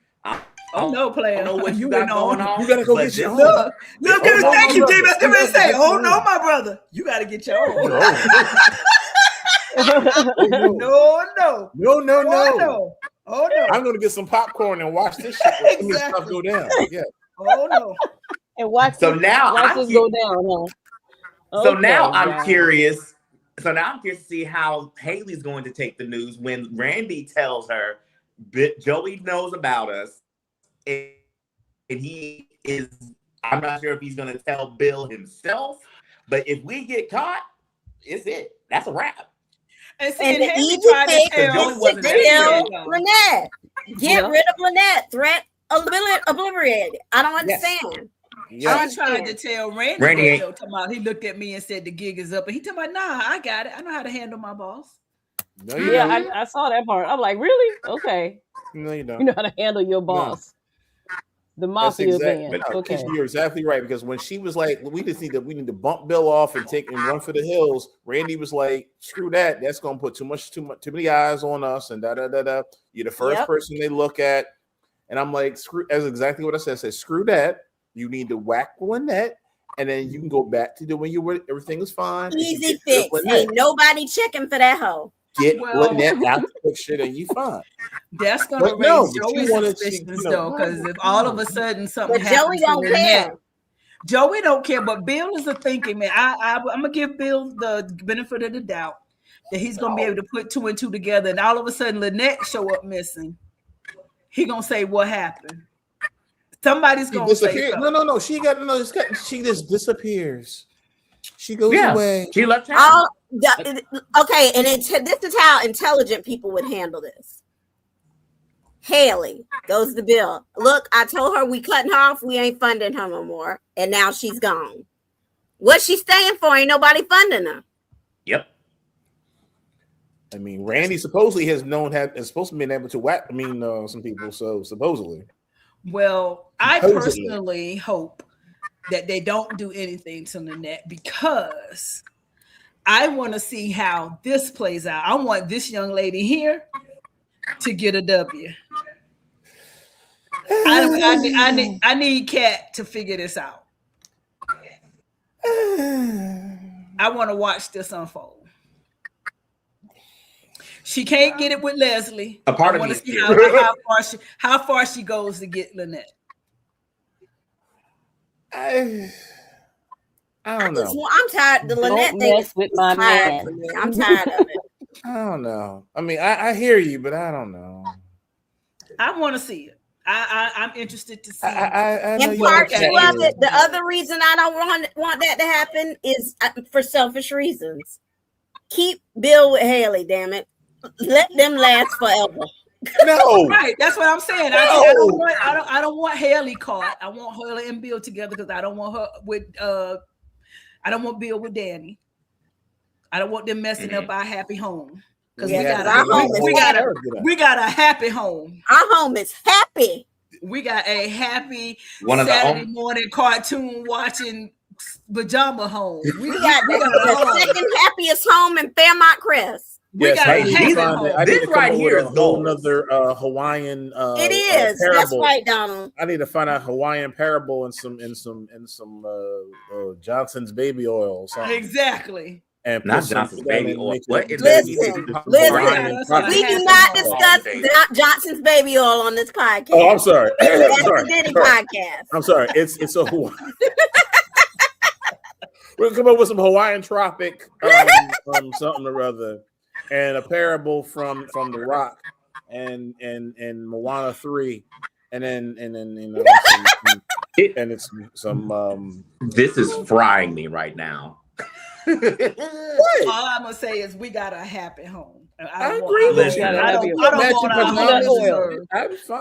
Oh no, player. I don't know what you went got going on. You gotta go but get your this- own. Look, Oh, thank you, no, Jim. That's what I say. no, Oh no, my brother, you got to get your own. No. No. Oh no. I'm gonna get some popcorn and watch this shit. When Exactly. stuff go down. Yeah. Oh no. And watch So this, now watch I'm this cu- go down, huh? So now Okay, I'm wow. curious. So now I'm curious to see how Haley's going to take the news when Randy tells her Joey knows about us, and he is. I'm not sure if he's going to tell Bill himself, but if we get caught, it's it. That's a wrap. And see, And the Haley easy tried to fix tell Joey is wasn't to there kill yet. Lynette. Get Yeah. rid of Lynette. Threat obliterated. I don't understand. Yeah. I tried to tell Randy, Randy that, ain't- though, talking about, he looked at me and said the gig is up, and he told me, nah, I got it. I know how to handle my boss. No, you Yeah, don't. I saw that part. I'm like, really? Okay. No, you don't. You know how to handle your boss. The That's mafia exactly. man. No, Okay. Keisha, you're exactly right, because when she was like, we need to bump Bill off and run for the hills. Randy was like, screw that. That's gonna put too many eyes on us and da da da da. You're the first Yep. person they look at, and I'm like, screw. That's exactly what I said. I said, screw that. You need to whack Lynette, and then you can go back to doing everything is fine. Easy fix. Ain't nobody checking for that hoe. Get Well- Lynette out the picture, and you fine. That's going to But no, raise but you Joey's wanna see, suspicions, you know, though, because if all of a sudden something But Joey happens to don't Lynette, care. Joey don't care, but Bill is a thinking man. I'm gonna give Bill the benefit of the doubt that he's gonna be able to put two and two together, and all of a sudden Lynette show up missing. He gonna say what happened. Somebody's She gonna say disappeared. something. No. She just disappears. She goes Yeah, away. she left town. Okay, and this is how intelligent people would handle this. Haley goes to Bill. Look, I told her we cutting her off. We ain't funding her no more. And now she's gone. What's she staying for? Ain't nobody funding her. Yep. I mean, Randy supposedly is supposed to be able to whack. Some people. So supposedly. Well, I Supposedly. personally hope that they don't do anything to Lynette because I want to see how this plays out. I want this young lady here to get a W. I need Kat to figure this out. I want to watch this unfold. She can't get it with Leslie. A part I of want me to see is how far she goes to get Lynette. I don't know. I'm tired. The Lynette Don't thing mess is with my tired man. for me. I'm tired of it. I don't know. I mean, I hear you, but I don't know. I want to see it. I'm interested to see. I know And you part don't two care. of it, the other reason I don't want that to happen is for selfish reasons. Keep Bill with Haley, damn it. Let them last forever. No. Right, that's what I'm saying. I don't want Haley caught. I want Haley and Bill together because I don't want her with I don't want Bill with Danny. I don't want them messing up our happy home. Because we got a happy home. Our home is happy. We got a happy One of the Saturday morning cartoon watching pajama home. We got the second happiest home in Fairmont Crest. We got a happy home. This right here is gold. Another Hawaiian. It is. That's parable. right, Donald. I need to find out Hawaiian parable and some Johnson's baby oil or something. Exactly. And Not put Johnson's some baby together oil. and What make is Listen, that? we do not discuss Johnson's baby oil on this podcast. Oh, I'm sorry. That's Sorry. the Diddy podcast. I'm sorry. It's a Hawaiian. We're gonna come up with some Hawaiian tropic something or other, and a parable from The Rock and Moana 3, and then and it's some This is frying me right now. All I'm gonna say is we got a happy home. I agree with you. I don't want our home disturbed.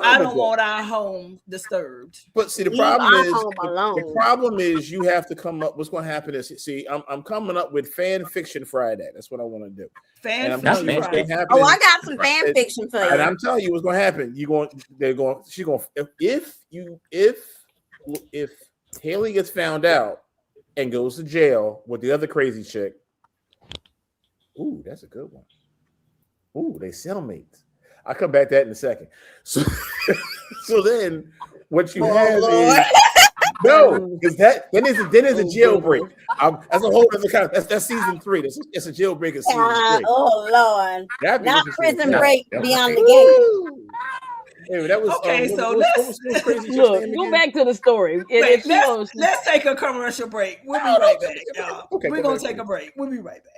I don't want our home disturbed. But see, the problem is you have to come up. What's going to happen is, see, I'm coming up with fan fiction Friday. That's what I want to do. Fan fiction Friday. Oh, I got some fan fiction for you. And I'm telling you what's going to happen. She's going. If Haley gets found out and goes to jail with the other crazy chick. Ooh, that's a good one. Ooh, they cellmates. I'll come back to that in a second. So So then what you have is no, because then is a jailbreak. That's a whole other kind of that's season 3. That's a jailbreak of season 3. Oh Lord. Not prison break beyond the gate. Anyway, that was okay. So let's crazy. Look, go back to the story. Wait, let's take a commercial break. We'll be right back, y'all. Okay, we're gonna take a break. We'll be right back.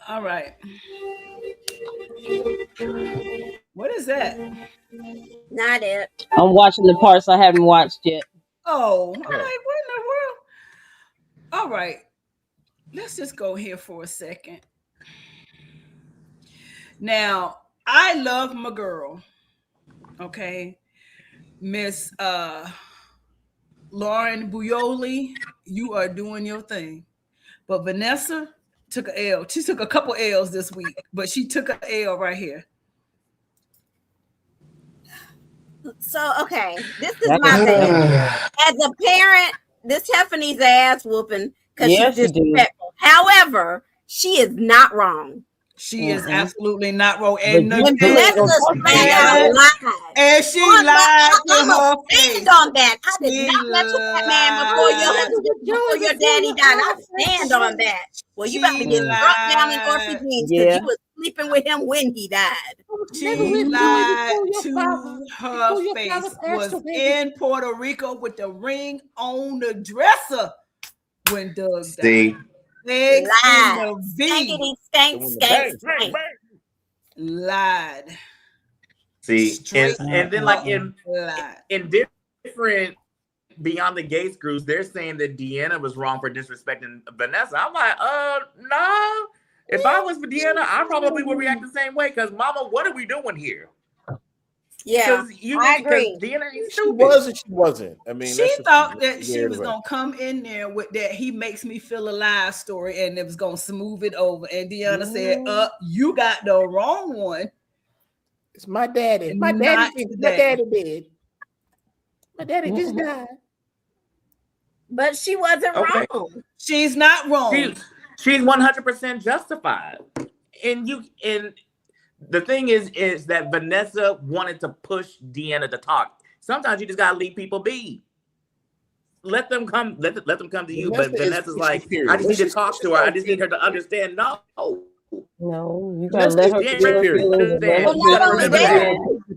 All right. What is that? Not it. I'm watching the parts I haven't watched yet. Oh, I'm like, what in the world? All right. Let's just go here for a second. Now, I love my girl. Okay. Miss Lauren Buyoli, you are doing your thing. But Vanessa took an L. She took a couple L's this week, but she took an L right here. So, okay, this is my thing. As a parent, this heifer needs ass whooping because she's disrespectful. However, she is not wrong. She is absolutely not wrong. And when Vanessa lied, and she lied to her face. Stand on that. I did not mess with that man before your daddy died. I stand on that. Well, you about to get dropped down in orphans because you was sleeping with him when he died. She lied to her face. Was in Puerto Rico with the ring on the dresser when Doug died. Lied. Stank. Lied. See, and then like in different Beyond the Gates groups, they're saying that Deanna was wrong for disrespecting Vanessa. I'm like, no. If I was Deanna, I probably would react the same way. Because, Mama, what are we doing here? Yeah, I agree. Deanna ain't she was and she wasn't. I mean, she thought that she was gonna come in there with that "he makes me feel alive" story, and it was gonna smooth it over. And Deanna said, "You got the wrong one. It's my daddy. My daddy dead. My daddy just died." But she wasn't wrong. She's not wrong. She's 100% justified. And the thing is that Vanessa wanted to push Deanna to talk. Sometimes you just gotta leave people be. Let them come. Let them come to you. But Vanessa's like, I just need to talk to her. I just need her to understand. No, you gotta let her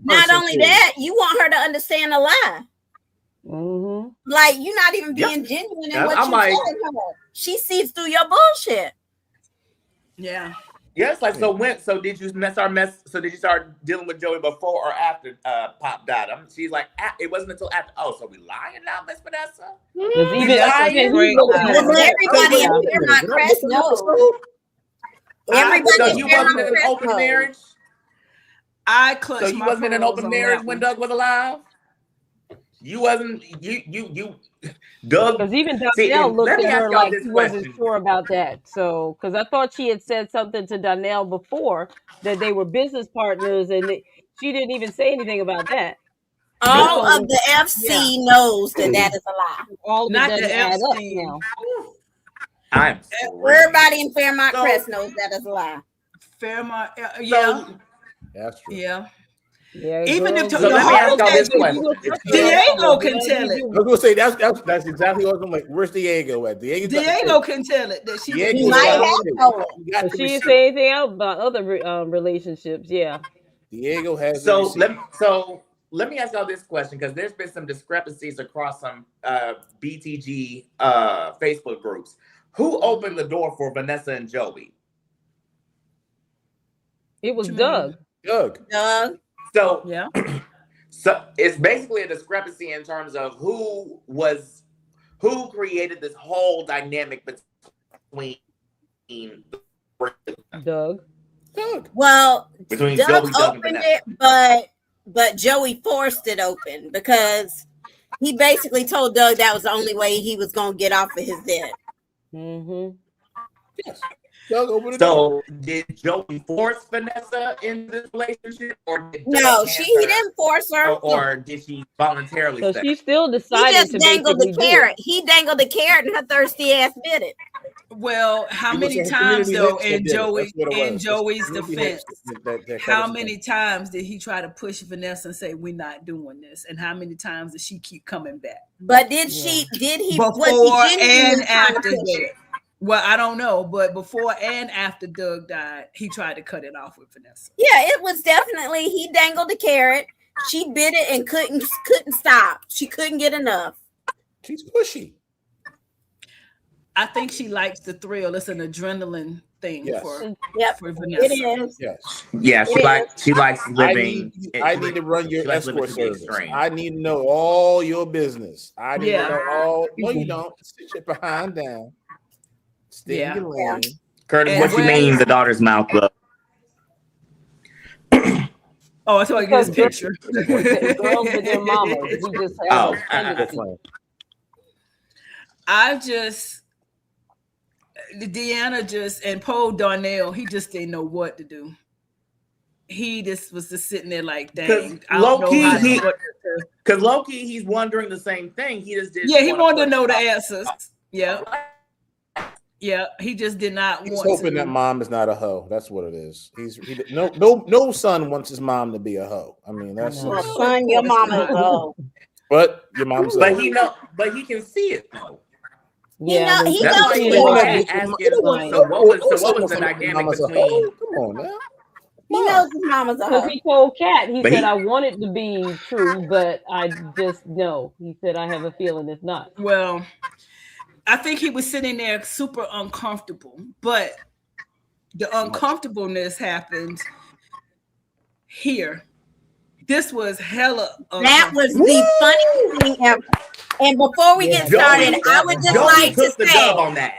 Not only that, you want her to understand a lie. Mm-hmm. Like you're not even being genuine in what you're telling her. She sees through your bullshit. Yeah. Yes, like so did you start dealing with Joey before or after Pop died? She's like, it wasn't until after. Oh, so we lying now, Miss Vanessa? Everybody in Fairmont Crest knows. So you wasn't in an open marriage? I clutched. So you wasn't in an open marriage when Doug was alive? You wasn't you Doug, because even Donnell looked at her like he wasn't sure about that. So, because I thought she had said something to Donnell before that they were business partners, and she didn't even say anything about that. All of the FC knows that is a lie. All not the FC. Now. Everybody in Fairmont Crest knows that is a lie. Fairmont. Yeah. That's true. Yeah. Yeah, Even girls, if So the let me ask y'all hardest this thing, question. Diego can tell it. I was gonna say that's exactly what I'm like. Where's Diego at? Diego can tell it that she Diego might have told got But to she didn't receive. say anything else about other relationships. Yeah. Diego has So let me ask y'all this question, because there's been some discrepancies across some BTG Facebook groups. Who opened the door for Vanessa and Joey? It was Doug. Doug. So Yeah. So it's basically a discrepancy in terms of who created this whole dynamic between Doug. Well, between Doug Joey, Doug, and opened Vanessa. it, but Joey forced it open because he basically told Doug that was the only way he was going to get off of his debt. Mm-hmm. Yes. Doug opened the door. So did Joey force Vanessa into this relationship, or did No, he didn't force her. or did she voluntarily So stay? she still He decided just to dangled the basically do carrot. it. He dangled the carrot and her thirsty ass bit it. Well, how It was many her times community though hips that in did it. That's what it was. Joey's Community defense? hips that How covers many it. times did he try to push Vanessa and say we're not doing this? And how many times did she keep coming back? But did he Before was he and genuinely trying to after push Doug? it? Well, I don't know, but before and after Doug died, he tried to cut it off with Vanessa. Yeah, it was definitely he dangled the carrot. She bit it and couldn't stop. She couldn't get enough. She's pushy. I think she likes the thrill. It's an adrenaline thing Yes. for Vanessa. It is. Yes. Yeah, she likes living. I need to run your she likes living escort to the service. extreme. I need to know all your business. I need to know all. No, you don't. Sit your behind down. Stay in your lane. Curtis, And what you where- mean the daughter's mouth look? Oh, I thought I get his picture. Girls with their mamas. We just have a tendency. I just Deanna just and Paul Darnell, he just didn't know what to do. He just was just sitting there like, dang, I don't know how to do what to. Because low-key, he's wondering the same thing. He just didn't. Yeah, he wanted to put know the out- answers. Yeah. Yeah, he just did not He's want hoping to. that mom is not a hoe. That's what it is. No son wants his mom to be a hoe. I mean, that's Son, your mama is a hoe. But your mom's a hoe. But he can see it though. Yeah, he That's knows why he he was is. asking. So what was the dynamic between? Come on now. He knows his mama's a because hoe. he told Kat, he But said, he- I want it to be true, but I just know. He said, I have a feeling it's not. Well, I think he was sitting there super uncomfortable, but the uncomfortableness happened here. This was hella That was the funniest thing ever. And before we get started, I would just like to the say, dub on that.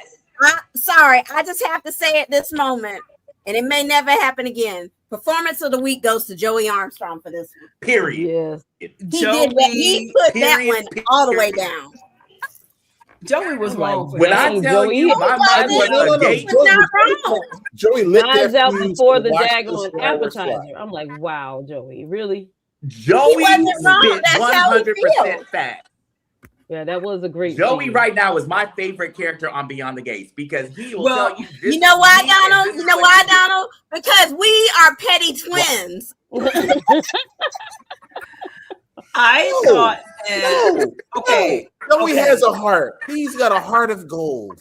sorry, I just have to say at this moment, and it may never happen again. Performance of the week goes to Joey Armstrong for this one. Period. Yes. He did that. He put that one all the way down. Joey was wrong. When I tell you, my mind was a gate. Not wrong. Joey lit Knives that out fuse before and the watched daggone fireworks appetizer. fly. I'm like, wow, Joey, really? Joey wasn't wrong. spit That's how he 100% fact. Yeah, that was a great Joey scene. right now is my favorite character on Beyond the Gates because he will tell you. This You know why, is me and Donald? this You is know what why, you do. Donald? Because we are petty twins. I thought that, okay. Joey has a heart. He's got a heart of gold.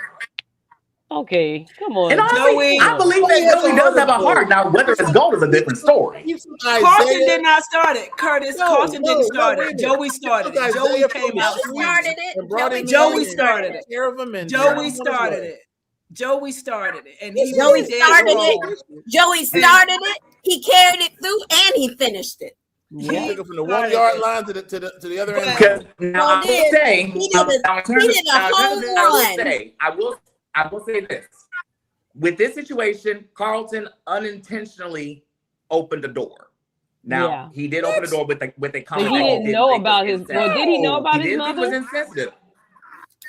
Okay, come on. And honestly, I believe that Joey does have a heart. Now, whether it's gold is a different story. Carlton did not start it. Curtis, Carlton didn't start it. Joey started it. Joey came out. Started it. Joey started it. Joey started it. Joey started it. And he Joey was dead started wrong. it. Joey started it. He carried it through, and he finished it. He took it from the 1 yard line to the other end. Because now I will say, He did a home run. I will say this. With this situation, Carlton unintentionally opened the door. Now he did open the door with a comment. But he didn't know about his. Well, did he know about his He mother? was insensitive.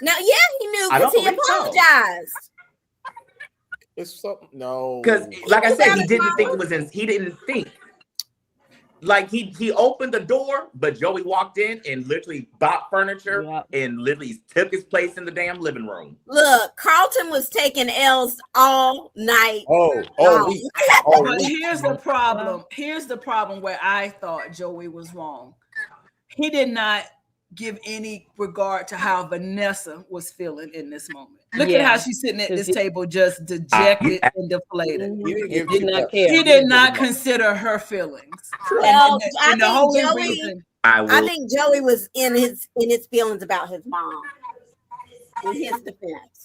Now, yeah, he knew I because don't he believe so. apologized. It's something. No, Because like I said, he didn't think it was. He didn't think. Like he opened the door, but Joey walked in and literally bought furniture and literally took his place in the damn living room. Look, Carlton was taking L's all night. But here's the problem. Here's the problem where I thought Joey was wrong. He did not give any regard to how Vanessa was feeling in this moment. Look at how she's sitting at this table, just dejected and deflated. He did not consider her feelings. Well, I think Joey was in his feelings about his mom. In his defense,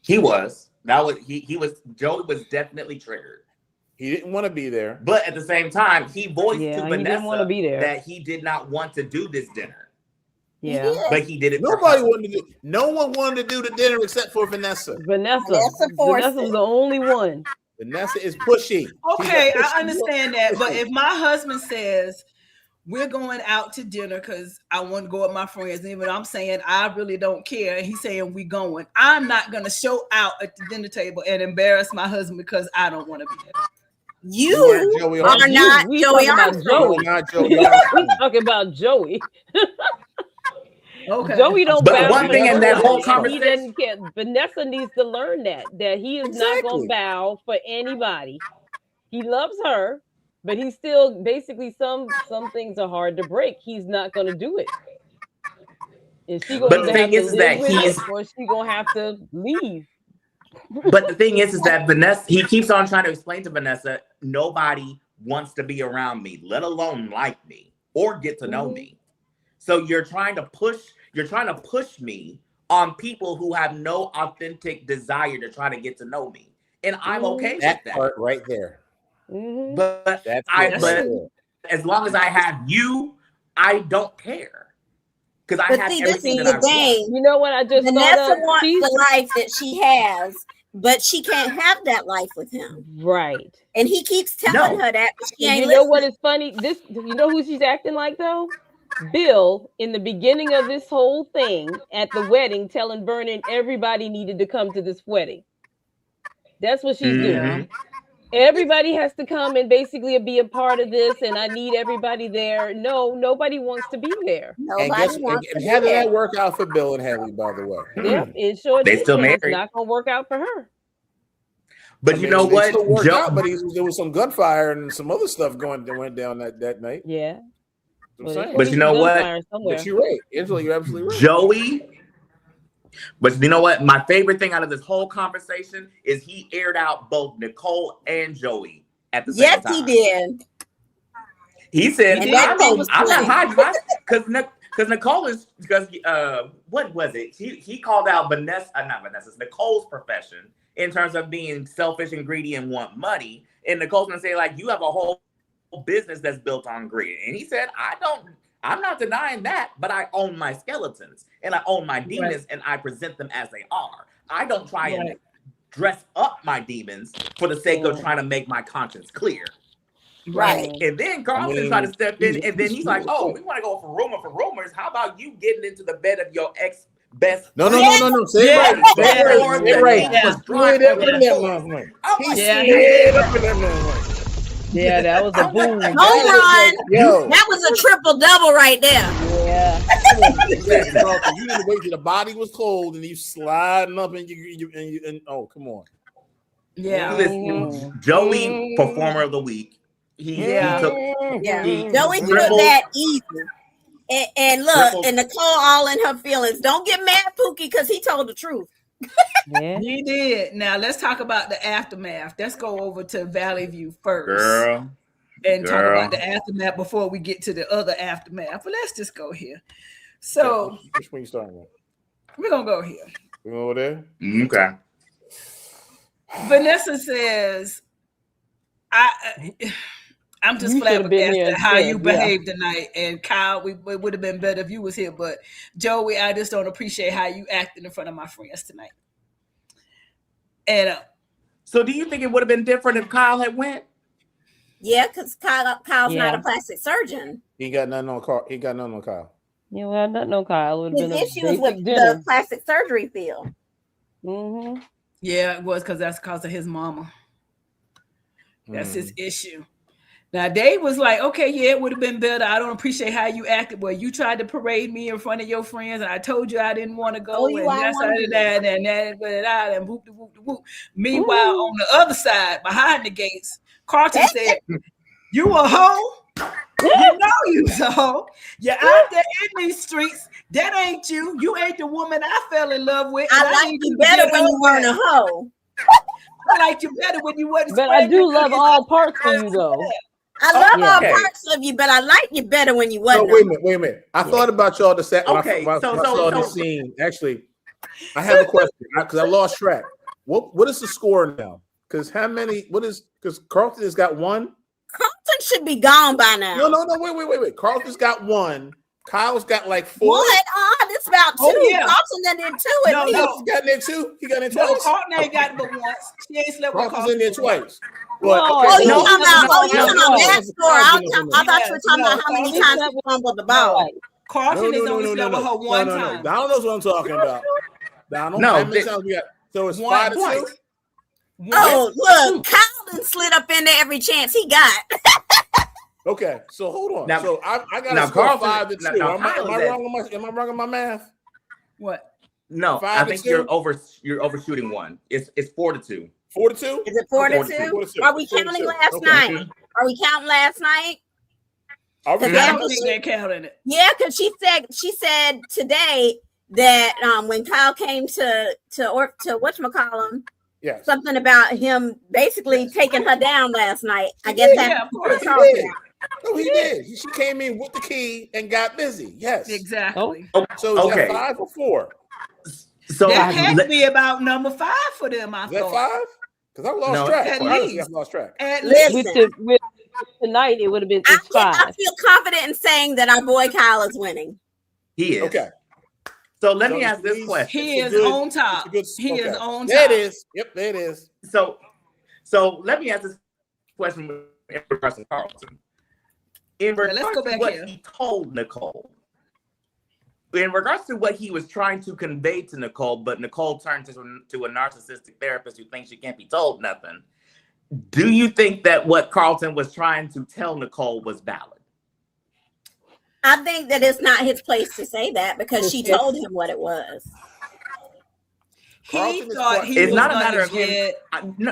he was. Joey was definitely triggered. He didn't want to be there, but at the same time, he voiced to Vanessa didn't want to be there. that he did not want to do this dinner. Yeah, but he did it. Nobody wanted to do. No one wanted to do the dinner except for Vanessa. Vanessa was the only one. Vanessa is pushy. Okay, I understand that, but if my husband says we're going out to dinner because I want to go with my friends, and even I'm saying I really don't care, and he's saying we going, I'm not gonna show out at the dinner table and embarrass my husband because I don't want to be there. You are not Joey Armstrong. We talking about Joey. Okay. Joey don't. But one thing in that whole conversation, he doesn't care. Vanessa needs to learn that he is not going to bow for anybody. He loves her, but he's still basically some things are hard to break. He's not going to do it. Is she going to have to live with it, or is she going to have to leave? But the thing is that Vanessa, he keeps on trying to explain to Vanessa, nobody wants to be around me, let alone like me or get to know me. So you're trying to push me on people who have no authentic desire to try to get to know me. And I'm okay with that. Part right there. But as long as I have you, I don't care. Because I have everything that I want. You know what I just Vanessa wants the life that she has, but she can't have that life with him. Right. And he keeps telling her that, but she ain't listening. You know what is funny? You know who she's acting like though? Bill, in the beginning of this whole thing at the wedding, telling Vernon everybody needed to come to this wedding. That's what she's doing. Everybody has to come and basically be a part of this, and I need everybody there. No, nobody wants to be there. And how did that work out for Bill and Haley, by the way? Yeah, it sure they did. Still married. It's not gonna work out for her. But you know what? But there was some gunfire and some other stuff that went down that night. Yeah. But you know what? But you're right. Angela, you're absolutely right. Joey. But you know what? My favorite thing out of this whole conversation is he aired out both Nicole and Joey at the same time. Yes, he did. He said, "I'm not hiding because Nicole is what was it? He called out Nicole's profession in terms of being selfish and greedy and want money, and Nicole's gonna say like you have a whole business that's built on greed. And he said, I'm not denying that, but I own my skeletons and I own my demons and I present them as they are. I don't try and dress up my demons for the sake of trying to make my conscience clear. Right. And then Carlton tried to step in and then he's like, oh, we want to go for rumors. How about you getting into the bed of your ex-best? No. Say it right. Yeah, that was a boom. Home run. That was a triple double right there. Yeah. You didn't wait till the body was cold and you sliding up and you oh, come on. Yeah. Joey, performer of the week. Joey took that easy. And look, and Nicole all in her feelings. Don't get mad, Pookie, because he told the truth. Yeah. He did. Now let's talk about the aftermath. Let's go over to Valley View first. Girl. Talk about the aftermath before we get to the other aftermath. But let's just go here. So which one you starting with? We're gonna go here. We go over there? Okay. Vanessa says, I'm just flabbergasted how you behaved tonight. And Kyle, it would have been better if you was here. But Joey, I just don't appreciate how you acted in front of my friends tonight. And so do you think it would have been different if Kyle had went? Yeah, because Kyle's not a plastic surgeon. He got nothing on Kyle. Yeah, well, nothing on Kyle. It would have been issues with the plastic surgery field. Mm-hmm. Yeah, it was because that's because of his mama. That's his issue. Now Dave was like, okay, yeah, it would have been better. I don't appreciate how you acted. Well, you tried to parade me in front of your friends, and I told you I didn't want to go, and that's that, and whoop de whoop de whoop. Meanwhile, on the other side, behind the gates, Carlton said, "You a hoe? You know you's a hoe. You're out there in these streets. That ain't you. You ain't the woman I fell in love with. I liked you better when you weren't a hoe. I liked you better when you wasn't. But I do love all parts of you, though. I love all parts of you, but I like you better when you wasn't. No, wait a minute. I thought about y'all the set. Okay, I saw the scene. Actually, I have a question because I lost track. What is the score now? Because because Carlton has got one. Carlton should be gone by now. No, wait. Carlton's got one. Kyle's got like 4. What? It's about 2. Yeah. Carlton done did 2. No, he got in there 2. He got in there twice. No, Carlton ain't got but once. She ain't slept with Carlton's in there twice. You talking about that score? I thought you were talking about how many times he fumbled the ball. Carlton is only slept with her one time. Donald knows what I'm talking about. Donald, how many times we got? So it's 5-2. Oh, look, Kyle slid up in there every chance he got. Okay, so hold on. Now, so I got to score 5-2. Am I wrong on my math? What? No, I think you're overshooting one. It's 4-2. 4-2? Is it 4-2? Are we counting last night? Are we counting last night? I don't think they're counting it. Yeah, because she said today that when Kyle came to whatchamacallum, yes, something about him basically taking her down last night. I guess that's what we're talking about. No, he did. She came in with the key and got busy. Yes, exactly. So is that 5 or 4? So that has to be about number 5 for them. I thought 5 because I lost track. At least. I lost track. At least with tonight, it would have been 5. I feel confident in saying that our boy Kyle is winning. He is. Okay. So let me ask this question. He is on top. He is on top. There it is. Yep, there it is. So let me ask this question in regards to Carlton. In regards to what he told Nicole, in regards to what he was trying to convey to Nicole, but Nicole turned to a narcissistic therapist who thinks she can't be told nothing. Do you think that what Carlton was trying to tell Nicole was valid? I think that it's not his place to say that because she told him what it was. He thought he was not a matter of him.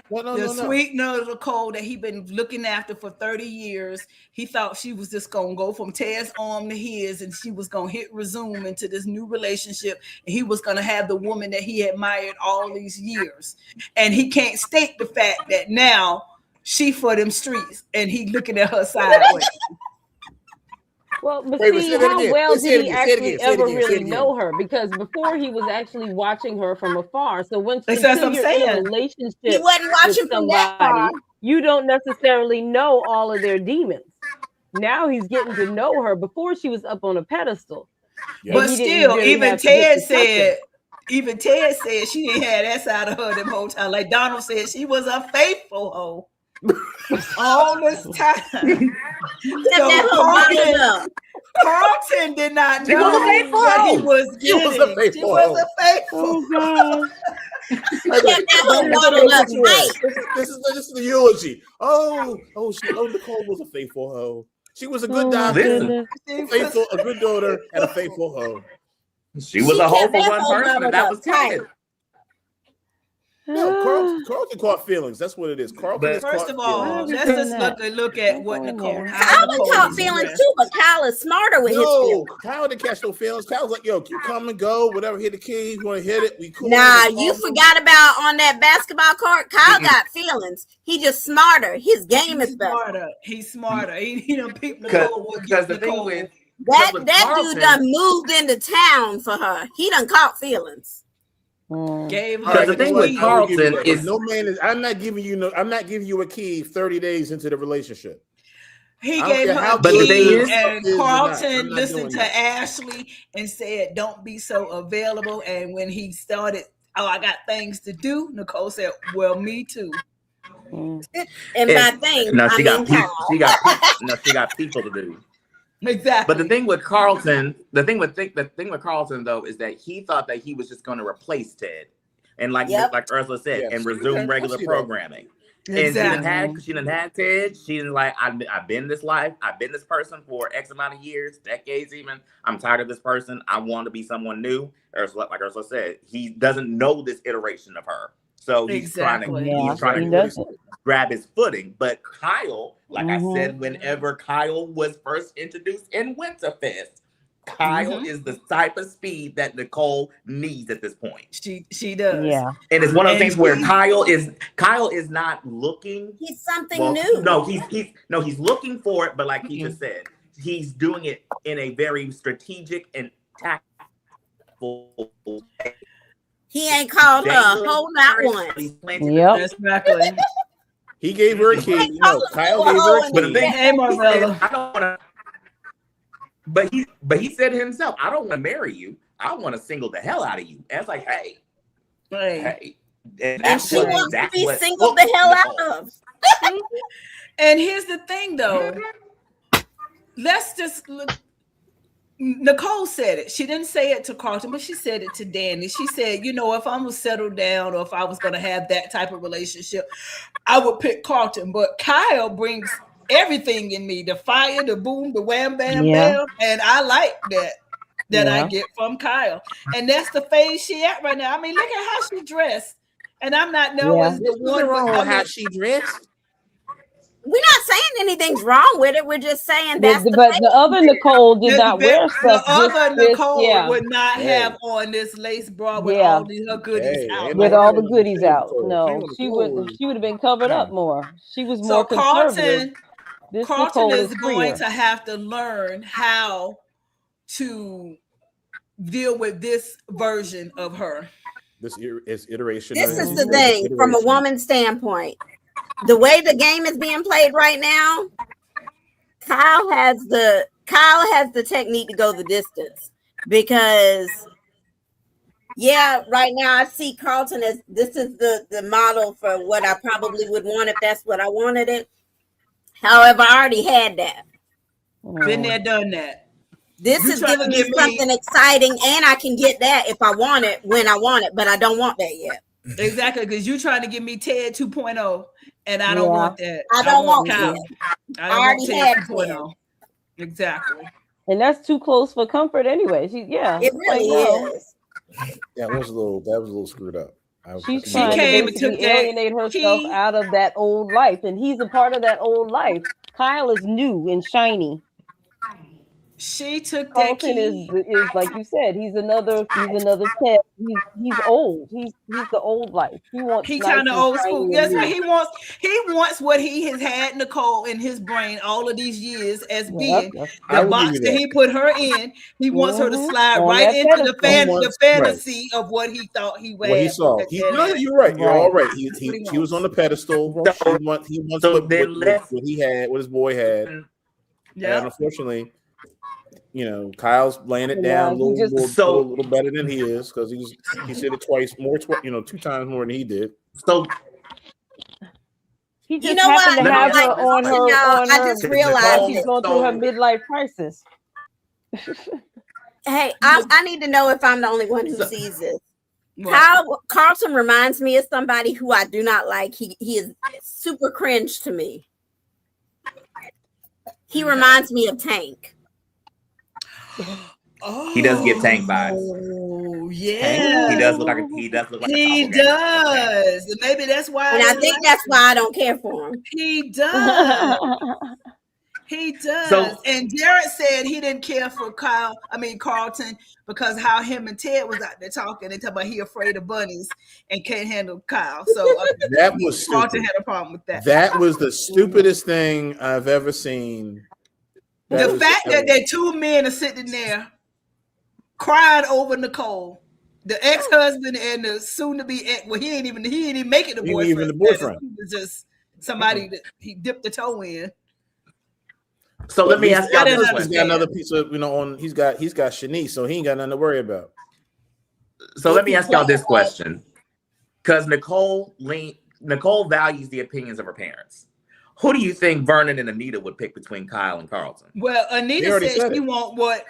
The sweet Nicole that he'd been looking after for 30 years. He thought she was just gonna go from Ted's arm to his, and she was gonna hit resume into this new relationship, and he was gonna have the woman that he admired all these years. And he can't state the fact that now she for them streets, and he looking at her sideways. Well, but see, how well did he actually ever really know her? Because before he was actually watching her from afar. So once you're in a relationship he wasn't watching with somebody, you don't necessarily know all of their demons. Now he's getting to know her. Before she was up on a pedestal. Yeah. But still, really even Ted said she didn't have that side of her the whole time. Like Donald said, she was a faithful hoe. All this time. Carlton did not know what he was getting. She was a faithful. This is the eulogy. Nicole was a faithful hoe. She was a good daughter, a good daughter, and a faithful hoe. She was a hoe for one person, and that was Ted. No, Carlton caught feelings. That's what it is. Carlton first of all, let's just look at what Nicole. Kyle caught feelings too, but Kyle is smarter with his feelings. Kyle didn't catch no feelings. Kyle was like, "Yo, you come and go, whatever. Hit the key. You want to hit it? We cool." Nah, you forgot about on that basketball court. Kyle got feelings. He just smarter. His game is better. He's smarter. He done peeped Nicole. Because the thing with that dude done moved into town for her. He done caught feelings. Gave her the thing with Carlton is no man is. I'm not giving you a key 30 days into the relationship. He gave her but the thing is, and Carlton listened to Ashley and said, "Don't be so available." And when he started, I got things to do. Nicole said, "Well, me too." And my thing, she got people to do. Exactly. But the thing with Carlton though is that he thought that he was just going to replace Ted, and like Ursula said, and resume regular programming. And she done had kids. She done like, I've been this life. I've been this person for X amount of years, decades even. I'm tired of this person. I want to be someone new. Ursula, like Ursula said, he doesn't know this iteration of her. So he's trying to grab his footing. But Kyle, like I said, whenever Kyle was first introduced in Winterfest, Kyle is the type of speed that Nicole needs at this point. She does. Yeah. And it's one of those things where Kyle is not looking. He's something new. No, he's looking for it, but like he just said, he's doing it in a very strategic and tactful way. He ain't called her a whole not one. Yep. Exactly. He gave her a key. You know, Kyle gave her a key. But the thing, Hey, Marvella. I don't want to. But he said himself, I don't want to marry you. I want to single the hell out of you. And it's like, hey. And she wants to be singled the hell out of. And here's the thing, though. Let's just look. Nicole said it. She didn't say it to Carlton, but she said it to Danny. She said, you know, if I was settled down or if I was going to have that type of relationship, I would pick Carlton. But Kyle brings everything in me, the fire, the boom, the wham, bam, bam. And I like that I get from Kyle. And that's the phase she at right now. I mean, look at how she dressed. And I'm not knowing the one wrong with how she dressed. We're not saying anything's wrong with it. We're just saying that's the other Nicole did not wear stuff. The other Nicole would not have on this lace bra with all her goodies out. With all the goodies out. No, she would have been covered up more. She was more conservative. Carlton is going to have to learn how to deal with this version of her. This iteration. This is the thing from a woman's standpoint. The way the game is being played right now, Kyle has the technique to go the distance because right now I see Carlton as this is the model for what I probably would want if that's what I wanted it. However, I already had that. Been there, done that. This is giving me something exciting, and I can get that if I want it when I want it, but I don't want that yet. Exactly, because you're trying to give me Ted 2.0, and I don't want that. I don't want Kyle. I already had 2.0. Exactly. And that's too close for comfort anyway. It really is. That was a little screwed up. She's trying to alienate herself out of that old life, and he's a part of that old life. Kyle is new and shiny. She took Carlton that key. is like you said. He's another Ted. He's old. He's the old life. He kind of old school. That's what he wants. He wants what he has had Nicole in his brain all of these years as being the box that he put her in. He wants her to slide right into the fantasy of what he thought he was. What he saw. You're right. You're all right. He was on the pedestal. He wants what he had, what his boy had. Yeah. And unfortunately, you know, Kyle's laying it down a little better than he is because he said it two times more than he did. So he just happened to have her on her. I just realized she's going through her midlife crisis. Hey, I need to know if I'm the only one who sees this. Carlton reminds me of somebody who I do not like. He is super cringe to me. He reminds me of Tank. He does get Tank vibes. Oh yeah, Tank, he does look like he does. Maybe that's why. And I think that's why I don't care for him. He does. He does. So, and Jared said he didn't care for Carlton because how him and Ted was out there talking. They talk about he afraid of bunnies and can't handle Kyle. So that was Carlton had a problem with that. That was the stupidest thing I've ever seen. The fact that two men are sitting there crying over Nicole, the ex-husband and the soon-to-be ex. Well, he ain't even make it the boyfriend. Even the boyfriend. He was just somebody that he dipped the toe in. So let me ask y'all this question. He's got another piece of, he's got Shanice, so he ain't got nothing to worry about. So let me ask y'all this question. Because Nicole values the opinions of her parents. Who do you think Vernon and Anita would pick between Kyle and Carlton? Well, Anita said she want what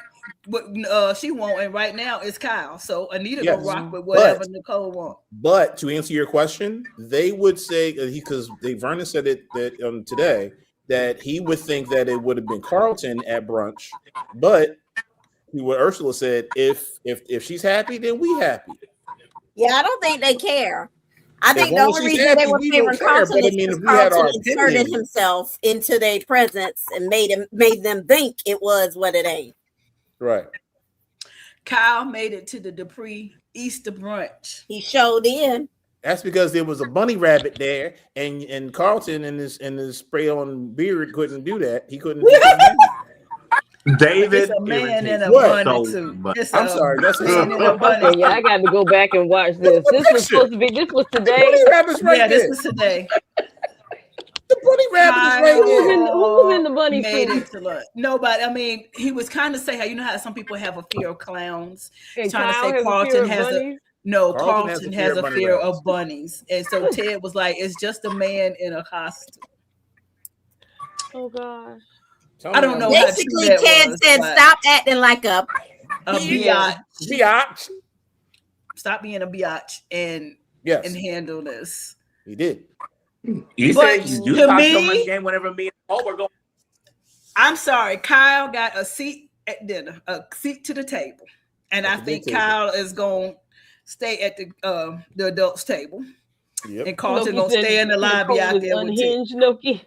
what she won't, and right now it's Kyle. So Anita Yes, gonna rock with whatever Nicole wants. But to answer your question, they would say because Vernon said it that today that he would think that it would have been Carlton at brunch, but what Ursula said, if she's happy, then we happy. Yeah, I don't think they care. I think the only reason they were favoring Carlton is because Carlton inserted himself into their presence and made them think it was what it ain't. Right. Kyle made it to the Dupree Easter brunch. He showed in. That's because there was a bunny rabbit there, and Carlton and his spray on beard couldn't do that. He couldn't. David, it's a man in a bunny suit. I'm sorry, that's man in a bunny. Yeah, I got to go back and watch this. This was supposed to be. This was today. Yeah, this was today. The bunny rabbit is right there. Who was in the bunny made suit? it to lunch. Nobody. I mean, he was kind of saying how how some people have a fear of clowns. And trying Kyle to say Carlton has Carlton has a fear of bunnies, and so Ted was like, "It's just a man in a costume." Oh gosh. I don't know. Basically, Ted said, "Stop acting like a biatch. Stop being a biatch and handle this." He did. You said you talk so much game whenever me and Paul were going. I'm sorry, Kyle got a seat at dinner, a seat to the table, and I think Kyle is going to stay at the adults table, and Carlton going to stay in the lobby out there with Ted.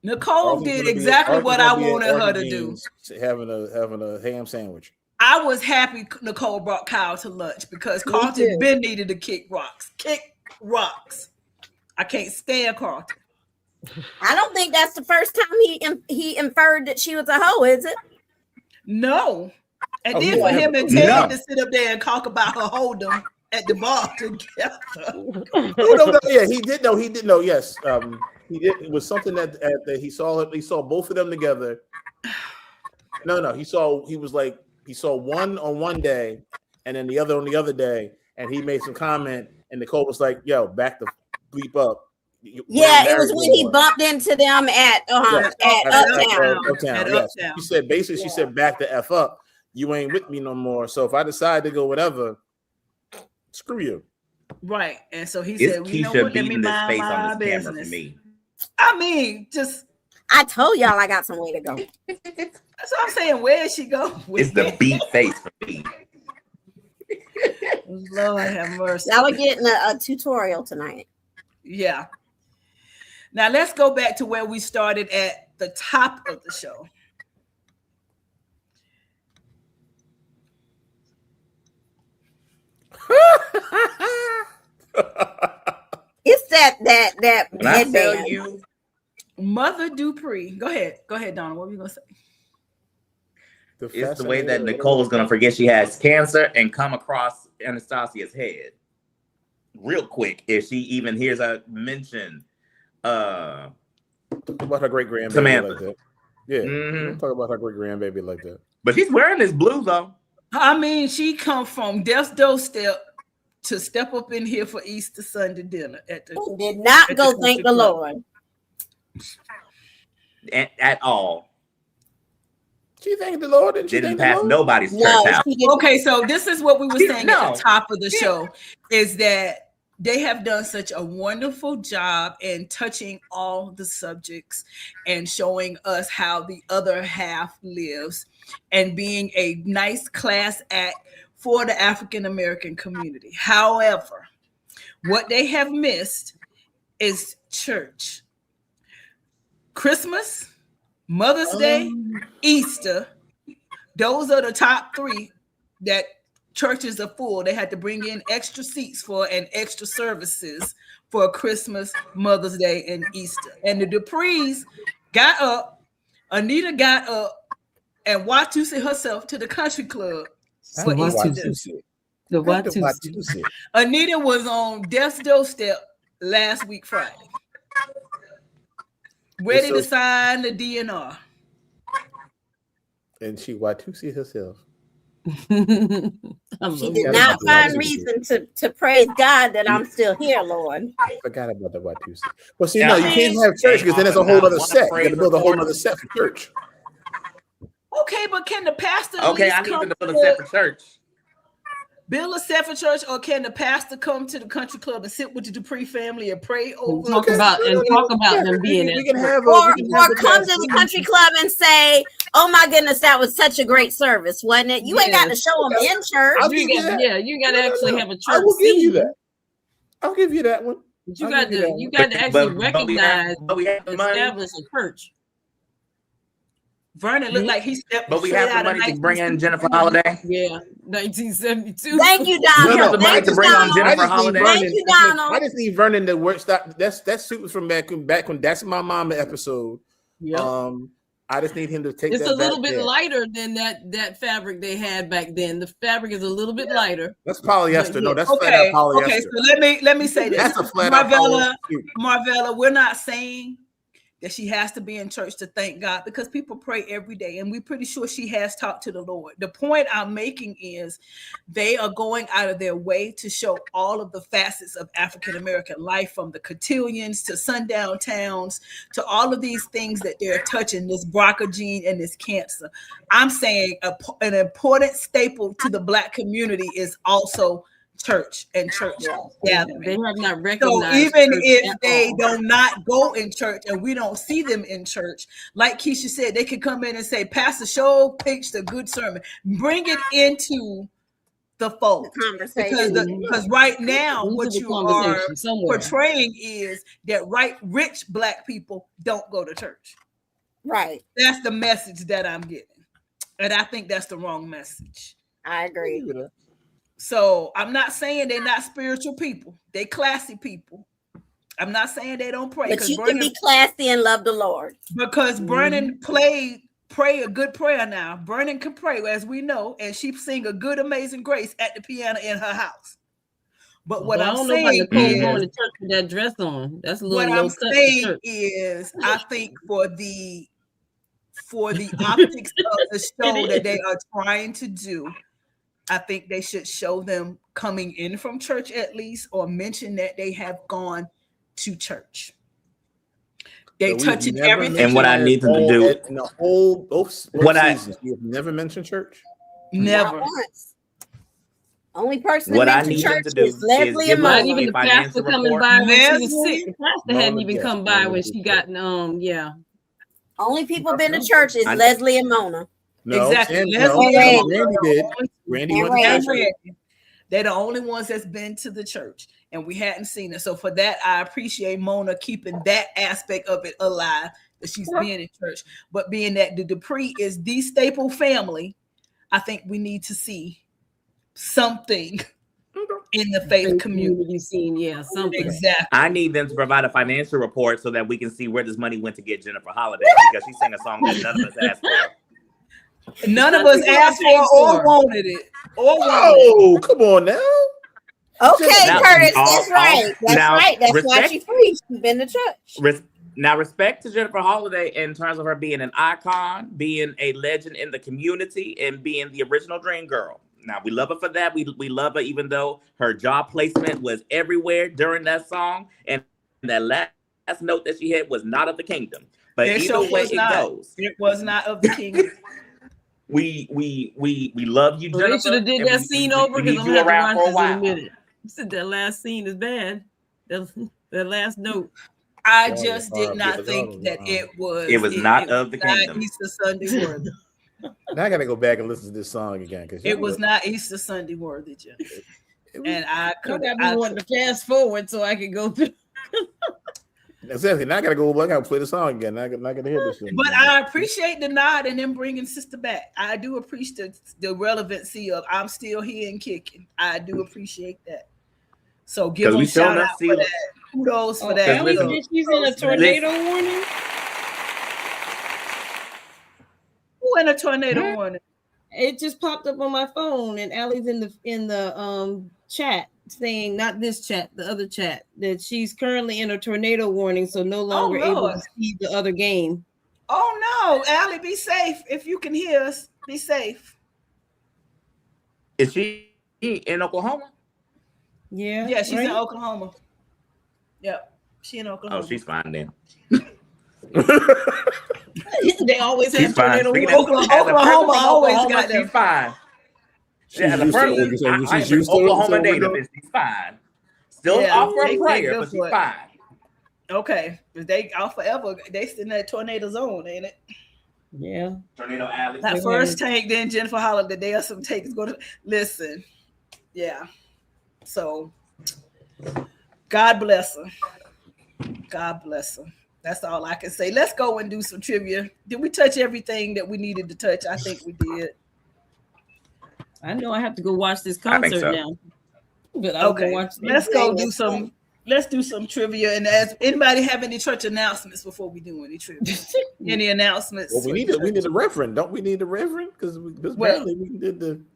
Nicole did exactly what I wanted her to do. Having a ham sandwich. I was happy Nicole brought Kyle to lunch because Carlton been needed to kick rocks. I can't stand Carlton. I don't think that's the first time he inferred that she was a hoe, is it? No. And then for him and Ted to sit up there and talk about her hold'em at the bar together. Yeah, he did know. He did know. Yes, he did. It was something that he saw. He saw both of them together. No. He saw one on one day, and then the other on the other day, and he made some comment, and Nicole was like, "Yo, back the bleep up." Yeah, it was when he bumped into them at Uptown. Yes. She said basically, she said, "Back the F up. You ain't with me no more. So if I decide to go whatever, screw you." Right. And so he said, "You know what? Let me mind my business." I mean, I told y'all I got somewhere to go. That's what I'm saying. Where is she going? It's the beat face for me. Lord have mercy. Y'all are getting a tutorial tonight. Yeah. Now let's go back to where we started at the top of the show. It's that when I tell you, Mother Dupree. Go ahead, Donna. What were you gonna say? It's the way that Nicole is gonna forget she has cancer and come across Anastasia's head real quick if she even hears a mention. Talk about her great grandbaby Samantha. like that. Yeah, talk about her great grandbaby like that. But she's wearing this blue though. I mean, she come from death's doorstep to step up in here for Easter Sunday dinner at the. Did not go thank the Lord At all. She thanked the Lord and didn't pass nobody's church out. Okay, so this is what we were saying at the top of the show is that they have done such a wonderful job in touching all the subjects and showing us how the other half lives and being a nice class act for the African American community. However, what they have missed is church. Christmas, Mother's Day, Easter, those are the top three that churches are full. They had to bring in extra seats for and extra services for Christmas, Mother's Day, and Easter. And the Duprees got up, Anita got up, and Watusi herself to the country club for Easter. The Watusi. Anita was on death's doorstep last week Friday, ready to sign the DNR. And she Watusi herself. She did not find reason to praise God that I'm still here, Lord. I forgot about the Watusi. Well, see, no, you can't have church because then it's a whole other set. You got to build a whole other set for church. Okay, but can the pastor Okay, I need them to build a separate church. Build a separate church, or can the pastor come to the country club and sit with the Dupree family and pray over talk about them being or come to the country club and say, "Oh my goodness, that was such a great service, wasn't it?" You ain't got to show them in church. You got to actually have a church. I will give you that. I'll give you that one. But you got to actually recognize, establish a church. Vernon looked like he stepped. But we have the money to bring in Jennifer Holiday. Yeah, 1972. Thank you, Donald. We have the money to bring on Jennifer Holiday. Thank you, Donald. I just need Vernon to work. Stop. That suit was from back when That's My Mama episode. Yeah. I just need him to take. It's that a little back bit there. lighter than that fabric they had back then. The fabric is a little bit lighter. That's polyester. No, that's okay. flat out polyester. Okay, so let me say this. That's a flat out Marvella, polyester. Marvella, we're not saying that she has to be in church to thank God, because people pray every day, and we're pretty sure she has talked to the Lord. The point I'm making is they are going out of their way to show all of the facets of African American life, from the cotillions to sundown towns to all of these things that they're touching, this BRCA gene and this cancer. I'm saying an important staple to the Black community is also church and church gathering. They have not recognized. So even if they do not go in church and we don't see them in church, like Keisha said, they could come in and say, Pastor Show preached a good sermon. Bring it into the fold. Because right now what you are portraying is that rich Black people don't go to church. Right. That's the message that I'm getting. And I think that's the wrong message. I agree. So I'm not saying they're not spiritual people. They classy people. I'm not saying they don't pray. But you can be classy and love the Lord. Because Vernon pray a good prayer now. Vernon can pray, as we know, and she sing a good, amazing grace at the piano in her house. But what I'm saying is, going to church with that dress on. That's a little. What I'm saying is, I think for the optics of the show that they are trying to do, I think they should show them coming in from church at least, or mention that they have gone to church. They touching everything. And what I need them to do in the whole both seasons, you have never mentioned church. Never. Not once. Only person What that I mentioned need church them to do is Leslie and not Mona. even the pastor coming by when she was sick. The pastor hadn't even come by when she got Only people been to church is Leslie and Mona. No, exactly. Randy did. Randy went to church. They're the only ones that's been to the church, and we hadn't seen it. So for that, I appreciate Mona keeping that aspect of it alive, that she's being in church. But being that the Dupree is the staple family, I think we need to see something in the faith community scene. Yeah, something. Exactly. I need them to provide a financial report so that we can see where this money went to get Jennifer Holiday, because she sang a song that none of us asked for. None of us asked for or wanted it. Oh, come on now. Okay, Curtis, that's right. That's right. That's why she preached. She's been to church. Now, respect to Jennifer Holiday in terms of her being an icon, being a legend in the community, and being the original Dream Girl. Now, we love her for that. We love her even though her job placement was everywhere during that song, and that last note that she had was not of the kingdom. But either way it goes, it was not of the kingdom. We love you, Jennifer. They should have did that scene over, because I'm gonna have to watch this in a minute. You said that last scene is bad. That last note. I just did not think that it was. It was not of the kingdom. Easter Sunday worthy. Now I gotta go back and listen to this song again, because it was not Easter Sunday worthy, Jim. And I could. I wanted to fast forward so I could go through. Exactly. Now I gotta go. I gotta play the song again. Now I gotta hear this. But I appreciate the nod and them bringing sister back. I do appreciate the relevancy of I'm still here and kicking. I do appreciate that. So give them shout out for that. Kudos for that. She's in a tornado warning. Who in a tornado warning? It just popped up on my phone, and Allie's in the chat saying, not this chat, the other chat, that she's currently in a tornado warning, so no longer able to see the other game. Oh no, Allie, be safe. If you can hear us, be safe. Is she in Oklahoma? Yeah. Yeah, she's in Oklahoma. Yep. She in Oklahoma. Oh, she's fine then. They always have tornado. Oklahoma always got them. She's fine. Yeah, the person, I am an Oklahoma native. She's fine. Still offer a prayer, but she's fine. Okay, if they out forever, they in that tornado zone, ain't it? Yeah. Tornado Alley. That first tank, then Jennifer hollered the day of some takes go to listen. Yeah. So God bless her. God bless her. That's all I can say. Let's go and do some trivia. Did we touch everything that we needed to touch? I think we did. I know I have to go watch this concert now. But I'll go watch. Let's go do some. Let's do some trivia. And as anybody have any church announcements before we do any trivia? Any announcements? Well, we need a reverend. Don't we need a reverend? Because apparently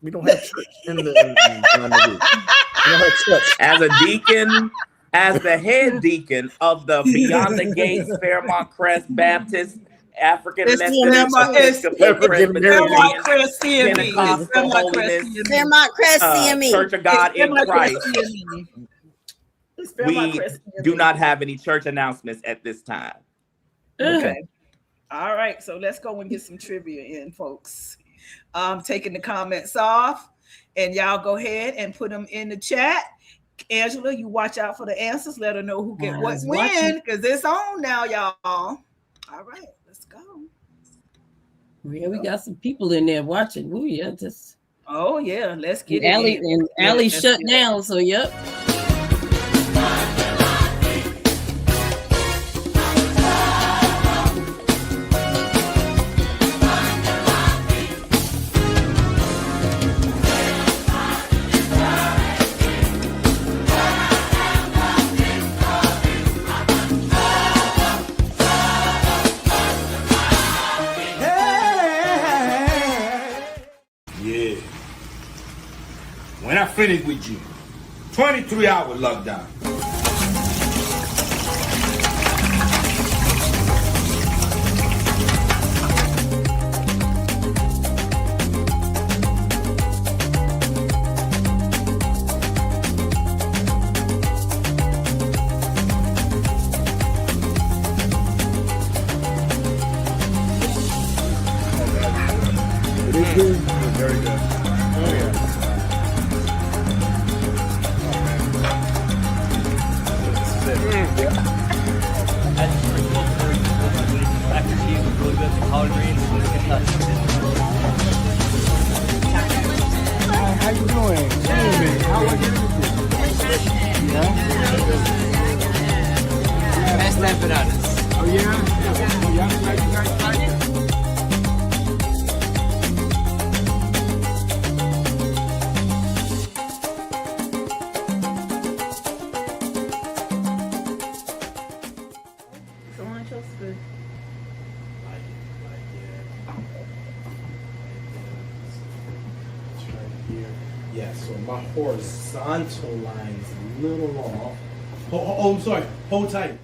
we don't have church in the we don't have church. As a deacon, as the head deacon of the Beyond the Gates Fairmont Crest Baptist African Methodist Fairmont Crest CME. Fairmont Crest CME. Church of God in Christ. We do not have any church announcements at this time. Okay. All right. So let's go and get some trivia in, folks. I'm taking the comments off, and y'all go ahead and put them in the chat. Angela, you watch out for the answers. Let her know who get what when, because it's on now, y'all. All right. Let's go. Yeah, we got some people in there watching. Ooh, yeah, just. Oh yeah, let's get it. Allie shut down. So yep. When I finish with you, 23-hour lockdown. It is good. It's very good. Oh yeah. How you doing? How are you? That's that bananas. Oh yeah? Y'all like you guys like it? Yeah, so my horizontal line is a little off. Oh, I'm sorry. Hold tight.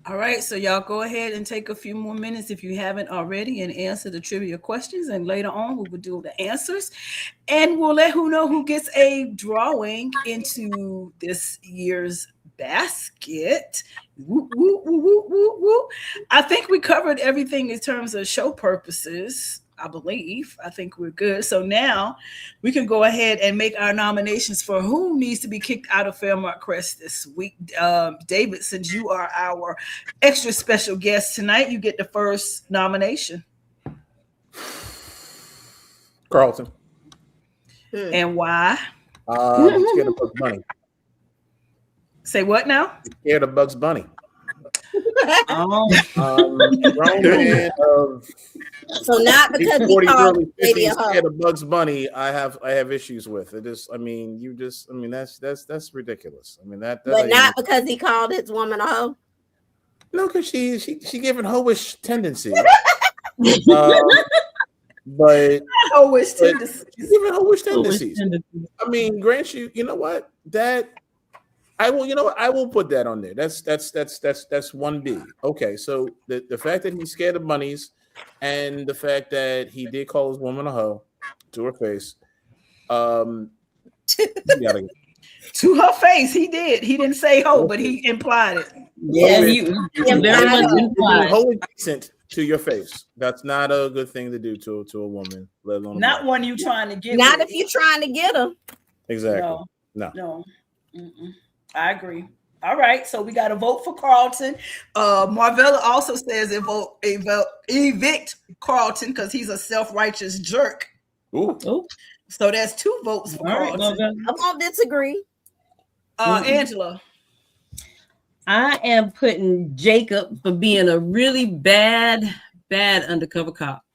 All right, so y'all go ahead and take a few more minutes if you haven't already and answer the trivia questions. And later on, we will do the answers. And we'll let who know who gets a drawing into this year's basket. Woo, woo, woo, woo, woo, woo. I think we covered everything in terms of show purposes. I believe. I think we're good. So now we can go ahead and make our nominations for who needs to be kicked out of Fairmont Crest this week. David, since you are our extra special guest tonight, you get the first nomination. Carlton. And why? He's scared of Bugs Bunny. Say what now? He's scared of Bugs Bunny. Grown man of so not because he 40, called early lady 50s a hoe. scared of Bugs Bunny. I have issues with it. That's ridiculous. I mean that But not because he called his woman a hoe. No, because she giving hoish tendencies. But hoish tendencies. She's giving hoish tendencies. I mean, grant you know what? That I will put that on there. That's 1B. Okay, so the fact that he's scared of bunnies and the fact that he did call his woman a hoe to her face. To her face, he did. He didn't say hoe, but he implied it. Yeah, he very much implied. Wholly decent to your face. That's not a good thing to do to a woman, let alone not one you trying to get. Not if you're trying to get her. Exactly. No. I agree. All right, so we got a vote for Carlton. Marvella also says evict Carlton because he's a self-righteous jerk. Ooh. So that's 2 votes for Carlton. I won't disagree. Angela. I am putting Jacob for being a really bad undercover cop.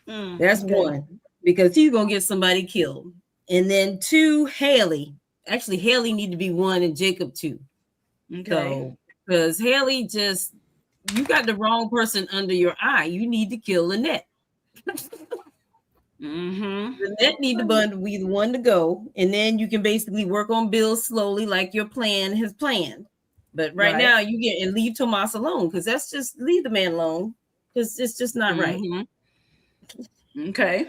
That's one, because he's gonna get somebody killed. And then 2, Haley. Actually, Haley need to be 1 and Jacob 2. Okay. So, because Haley you got the wrong person under your eye. You need to kill Lynette. Lynette need to be the one to go, and then you can basically work on Bill slowly, like your plan has planned. But right now, you get and leave Tomas alone, because that's just leave the man alone, because it's just not right. Okay.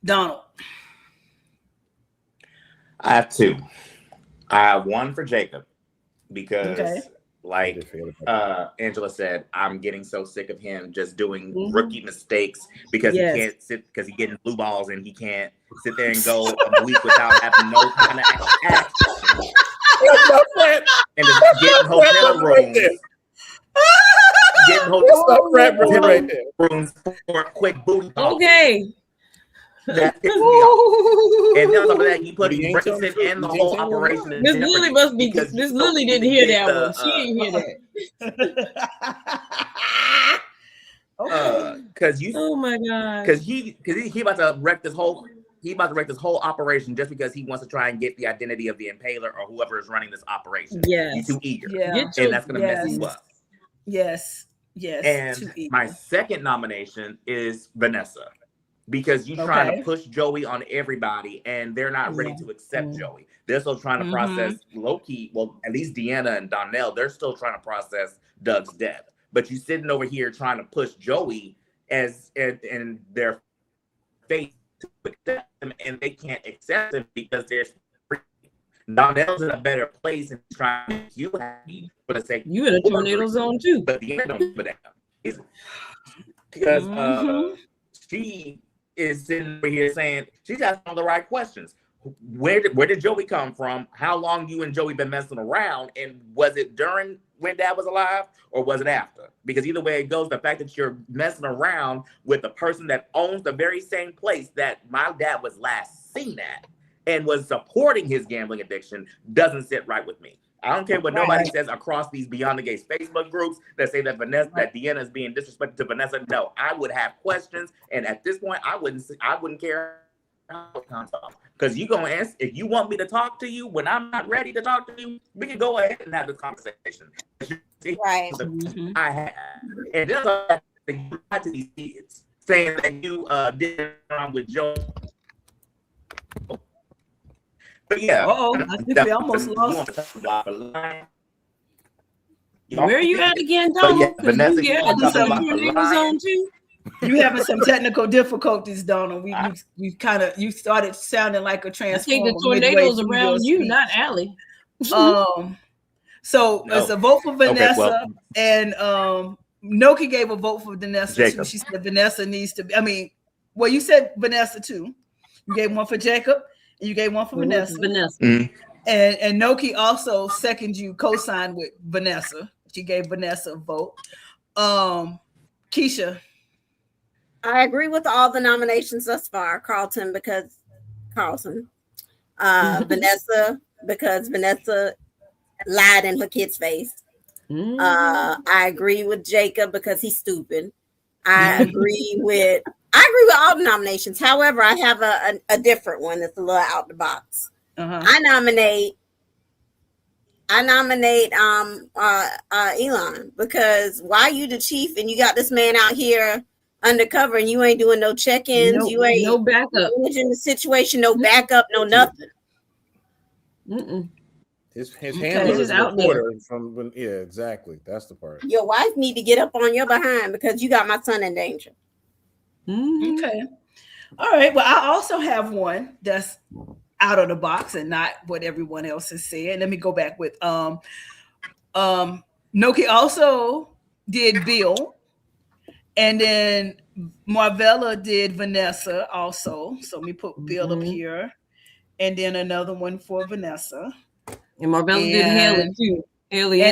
Donald. I have 2. I have 1 for Jacob because, like Angela said, I'm getting so sick of him just doing rookie mistakes because he can't sit because he's getting blue balls and he can't sit there and go a week without having no kind of action. And just getting hotel rooms. Getting hotel rooms for a quick booty call. Okay. That pisses me off. And then on top of that, he put Brexit and the whole operation in Miss Lily must be because Miss Lily didn't hear that one. She didn't hear that. Because you oh my god. Because he about to wreck this whole operation just because he wants to try and get the identity of the impaler or whoever is running this operation. Yes. He's too eager. Yeah. And that's gonna mess you up. Yes. And my second nomination is Vanessa. Because you're trying to push Joey on everybody, and they're not ready to accept Joey. They're still trying to process low-key. Well, at least Deanna and Donnell, they're still trying to process Doug's death. But you sitting over here trying to push Joey as in their face to accept him, and they can't accept him because there's Donnell's in a better place and trying to make you happy for the sake. You in a tornado zone too. But Deanna don't give a damn. Because she is sitting over here saying she's asking all the right questions. Where did Joey come from? How long you and Joey been messing around? And was it during when Dad was alive or was it after? Because either way it goes, the fact that you're messing around with the person that owns the very same place that my dad was last seen at and was supporting his gambling addiction doesn't sit right with me. I don't care what nobody says across these Beyond the Gates Facebook groups that say that Deanna is being disrespectful to Vanessa. No, I would have questions, and at this point, I wouldn't care how it comes off. Because you gonna ask if you want me to talk to you when I'm not ready to talk to you, we can go ahead and have this conversation. Right. I have, and then you got to these kids saying that you did wrong with Joe. But yeah, I think we almost lost. Where are you at again, Donald? Yeah, Vanessa, you having some technical difficulties, Donald. You started sounding like a transformer. I think the tornadoes around you, not Allie. So it's a vote for Vanessa and Noki gave a vote for Vanessa Jacob. too. She said Vanessa needs to be. I mean, well, you said Vanessa too. You gave one for Jacob, and you gave one for Vanessa. Vanessa. And Noki also second you co-signed with Vanessa. She gave Vanessa a vote. Keisha. I agree with all the nominations thus far. Carlton. Vanessa, because Vanessa lied in her kid's face. I agree with Jacob because he's stupid. I agree with all the nominations. However, I have a different one that's a little out the box. I nominate Elon, because why you the chief and you got this man out here undercover and you ain't doing no check-ins, you ain't no backup in the situation, no backup, no nothing. His handler is out reporter from when, yeah, exactly. That's the part. Your wife need to get up on your behind because you got my son in danger. Okay. All right. Well, I also have one that's out of the box and not what everyone else has said. Let me go back with Noki also did Bill, and then Marvella did Vanessa also. So let me put Bill up here, and then another one for Vanessa. And Marvella did Haley too. Haley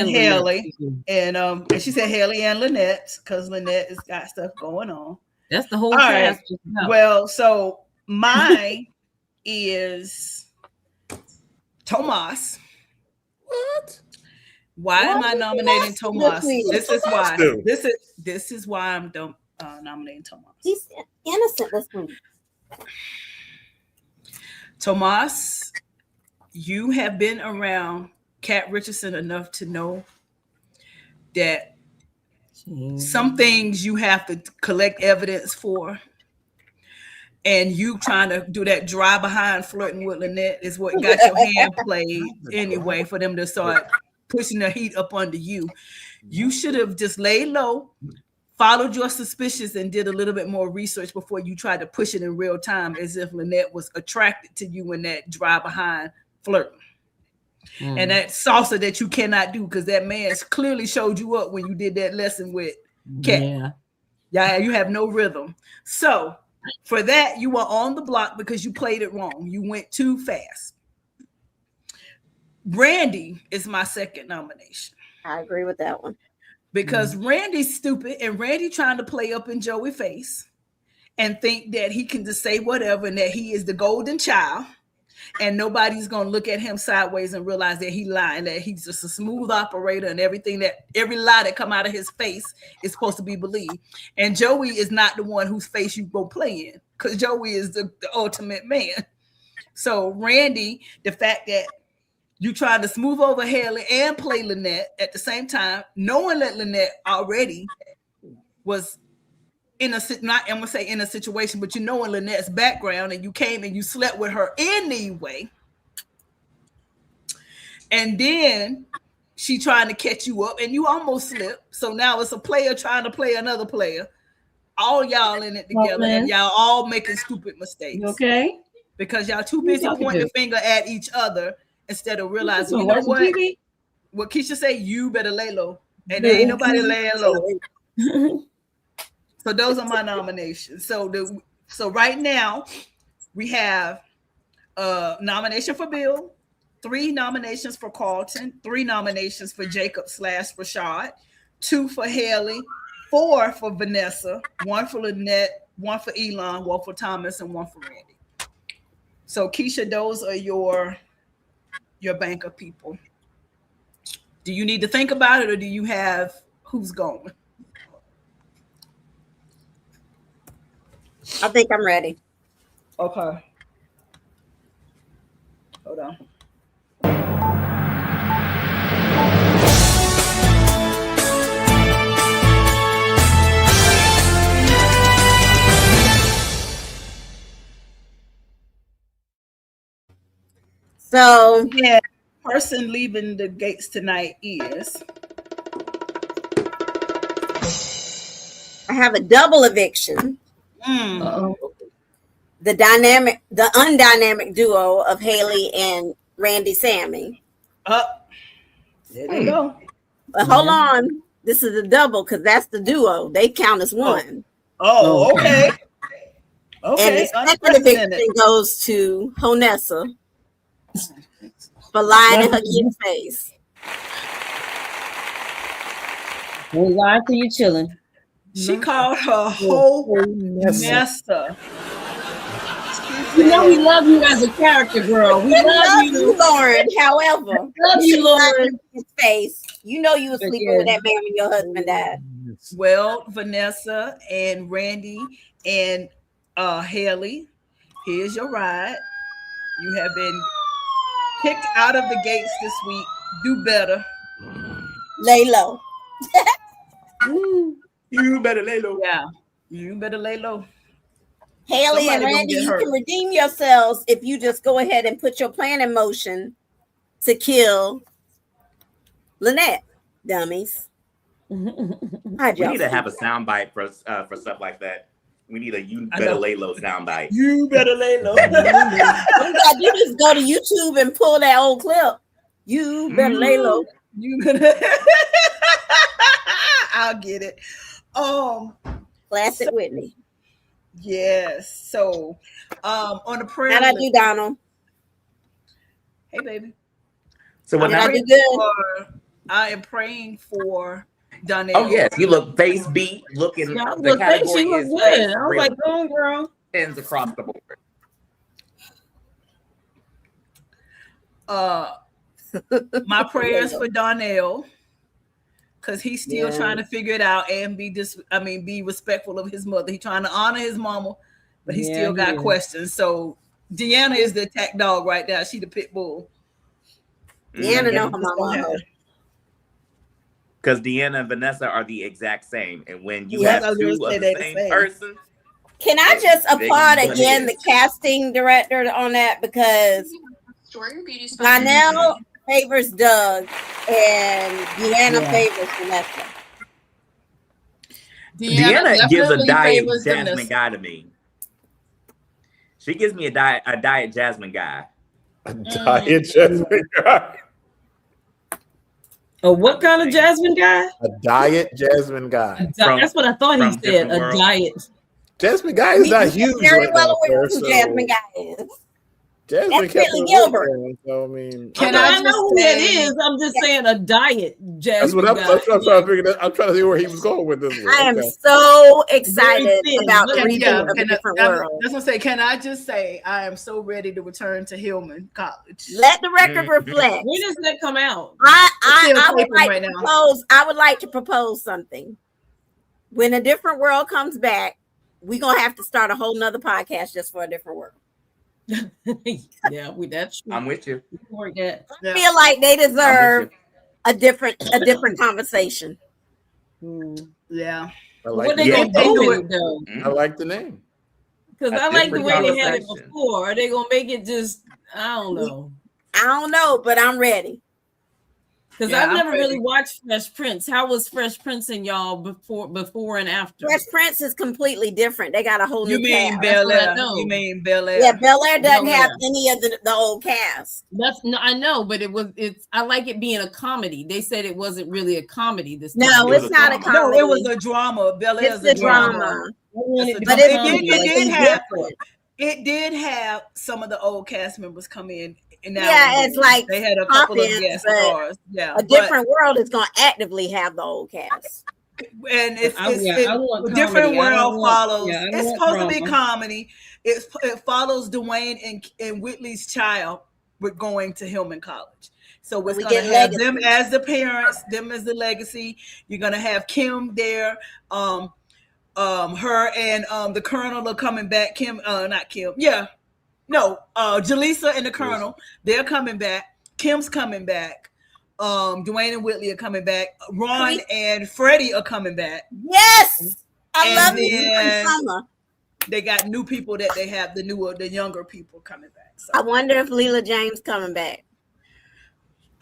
and she said Haley and Lynette, because Lynette has got stuff going on. That's the whole cast. Right. Well, so mine is Tomas. What? Why am I nominating Tomas? This is why. This is why I'm nominating Tomas. He's innocent this week. Tomas, you have been around Kat Richardson enough to know that some things you have to collect evidence for. And you trying to do that dry behind flirting with Lynette is what got your hand played anyway, for them to start pushing the heat up under you. You should have just laid low, followed your suspicions, and did a little bit more research before you tried to push it in real time as if Lynette was attracted to you in that dry behind flirting. And that salsa that you cannot do, because that man clearly showed you up when you did that lesson with Kat. Yeah, you have no rhythm. So for that, you were on the block because you played it wrong. You went too fast. Randy is my second nomination. I agree with that one. Because Randy's stupid, and Randy trying to play up in Joey's face and think that he can just say whatever and that he is the golden child. And nobody's going to look at him sideways and realize that he's lying, that he's just a smooth operator, and every lie that come out of his face is supposed to be believed. And Joey is not the one whose face you go play in, because Joey is the ultimate man. So Randy, the fact that you tried to smooth over Haley and play Lynette at the same time, knowing that Lynette already was in a situation, but you know in Lynette's background, and you came and you slept with her anyway. And then she trying to catch you up and you almost slipped. So now it's a player trying to play another player. All y'all in it together, and y'all all making stupid mistakes. Okay. Because y'all too busy pointing the finger at each other instead of realizing, you know what? What Keisha say, you better lay low. And there ain't nobody laying low. So those are my nominations. So right now we have a nomination for Bill, 3 nominations for Carlton, 3 nominations for Jacob / Rashad, 2 for Haley, 4 for Vanessa, 1 for Lynette, 1 for Elon, 1 for Thomas, and 1 for Randy. So Keisha, those are your banker people. Do you need to think about it, or do you have who's going? I think I'm ready. Okay. Hold on. So yeah, person leaving the gates tonight is. I have a double eviction. The undynamic duo of Haley and Randy Sammy. There you go. But hold on. This is a double because that's the duo. They count as one. Oh, okay. Okay. And the second eviction goes to Honessa for lying in her kid's face. We lied to you chilling. She called her Honessa. You know we love you as a character, girl. We love you, Lauren. However, love you, Lauren. His face. You know you were sleeping with that man when your husband died. Well, Vanessa and Randy and Haley, here's your ride. You have been kicked out of the gates this week. Do better. Lay low. You better lay low. Yeah, you better lay low. Haley Somebody and Randy, you can redeem yourselves if you just go ahead and put your plan in motion to kill Lynette, dummies. We need to have a soundbite for stuff like that. We need a "you better lay low" soundbite. You better lay low. You just go to YouTube and pull that old clip. You better lay low. You better. I'll get it. Classic Whitney. Yes. So, on the prayer. How'd I do, Donald? Hey, baby. So when I am praying for Donnell. Oh yes, you look face beat. Looking. The category she is was good. I was really like, go on, girl. Ends across the board. My prayers for Donnell. Because he's still trying to figure it out and be respectful of his mother. He's trying to honor his mama, but he still got questions. So Deanna is the attack dog right now. She the pit bull. Deanna know her mama. Because Deanna and Vanessa are the exact same. And when you have two of the same person. Can I just applaud again the casting director on that? Because Lionel favors Doug and Deanna favors Vanessa. Deanna gives a diet Jasmine guy to me. She gives me a diet Jasmine guy. A diet Jasmine guy. A what kind of Jasmine guy? A diet Jasmine guy. That's what I thought he said. A diet. Jasmine guy is not huge. Very well aware who Jasmine guy is. Jasmine kept Gilbert. So, I mean, I know who that is. I'm just saying a diet. Jasmine. That's what I'm trying to figure out. I'm trying to see where he was going with this one. I am so excited about the reboot of a different world. That's what I'm saying. Can I just say I am so ready to return to Hillman College? Let the record reflect. When does that come out? I would like to propose. I would like to propose something. When A Different World comes back, we're gonna have to start a whole nother podcast just for A Different World. That's true. I'm with you. I feel like they deserve a different conversation. Yeah. What they gonna do it though? I like the name. Because I like the way they had it before. Are they gonna make it just? I don't know, but I'm ready. Because I've never really watched Fresh Prince. How was Fresh Prince and y'all before and after? Fresh Prince is completely different. They got a whole new cast. Bel Air? You mean Bel Air? Yeah, Bel Air doesn't have any of the old cast. I know, but it's. I like it being a comedy. They said it wasn't really a comedy this time. No, it's not a comedy. No, it was a drama. Bel Air is a drama. But it did have some of the old cast members come in. It's like they had a couple of guest stars. Yeah, A Different World is going to actively have the old cast, and it's Different World follows. It's supposed to be comedy. It follows Dwayne and Whitley's child. We're going to Hillman College, so we're going to have them as the parents, them as the legacy. You're going to have Kim there. Her and the Colonel are coming back. Jaleesa and the Colonel, they're coming back. Kim's coming back. Dwayne and Whitley are coming back. Ron and Freddie are coming back. Yes, I love it. They got new people that they have the younger people coming back. So. I wonder if Leela James coming back.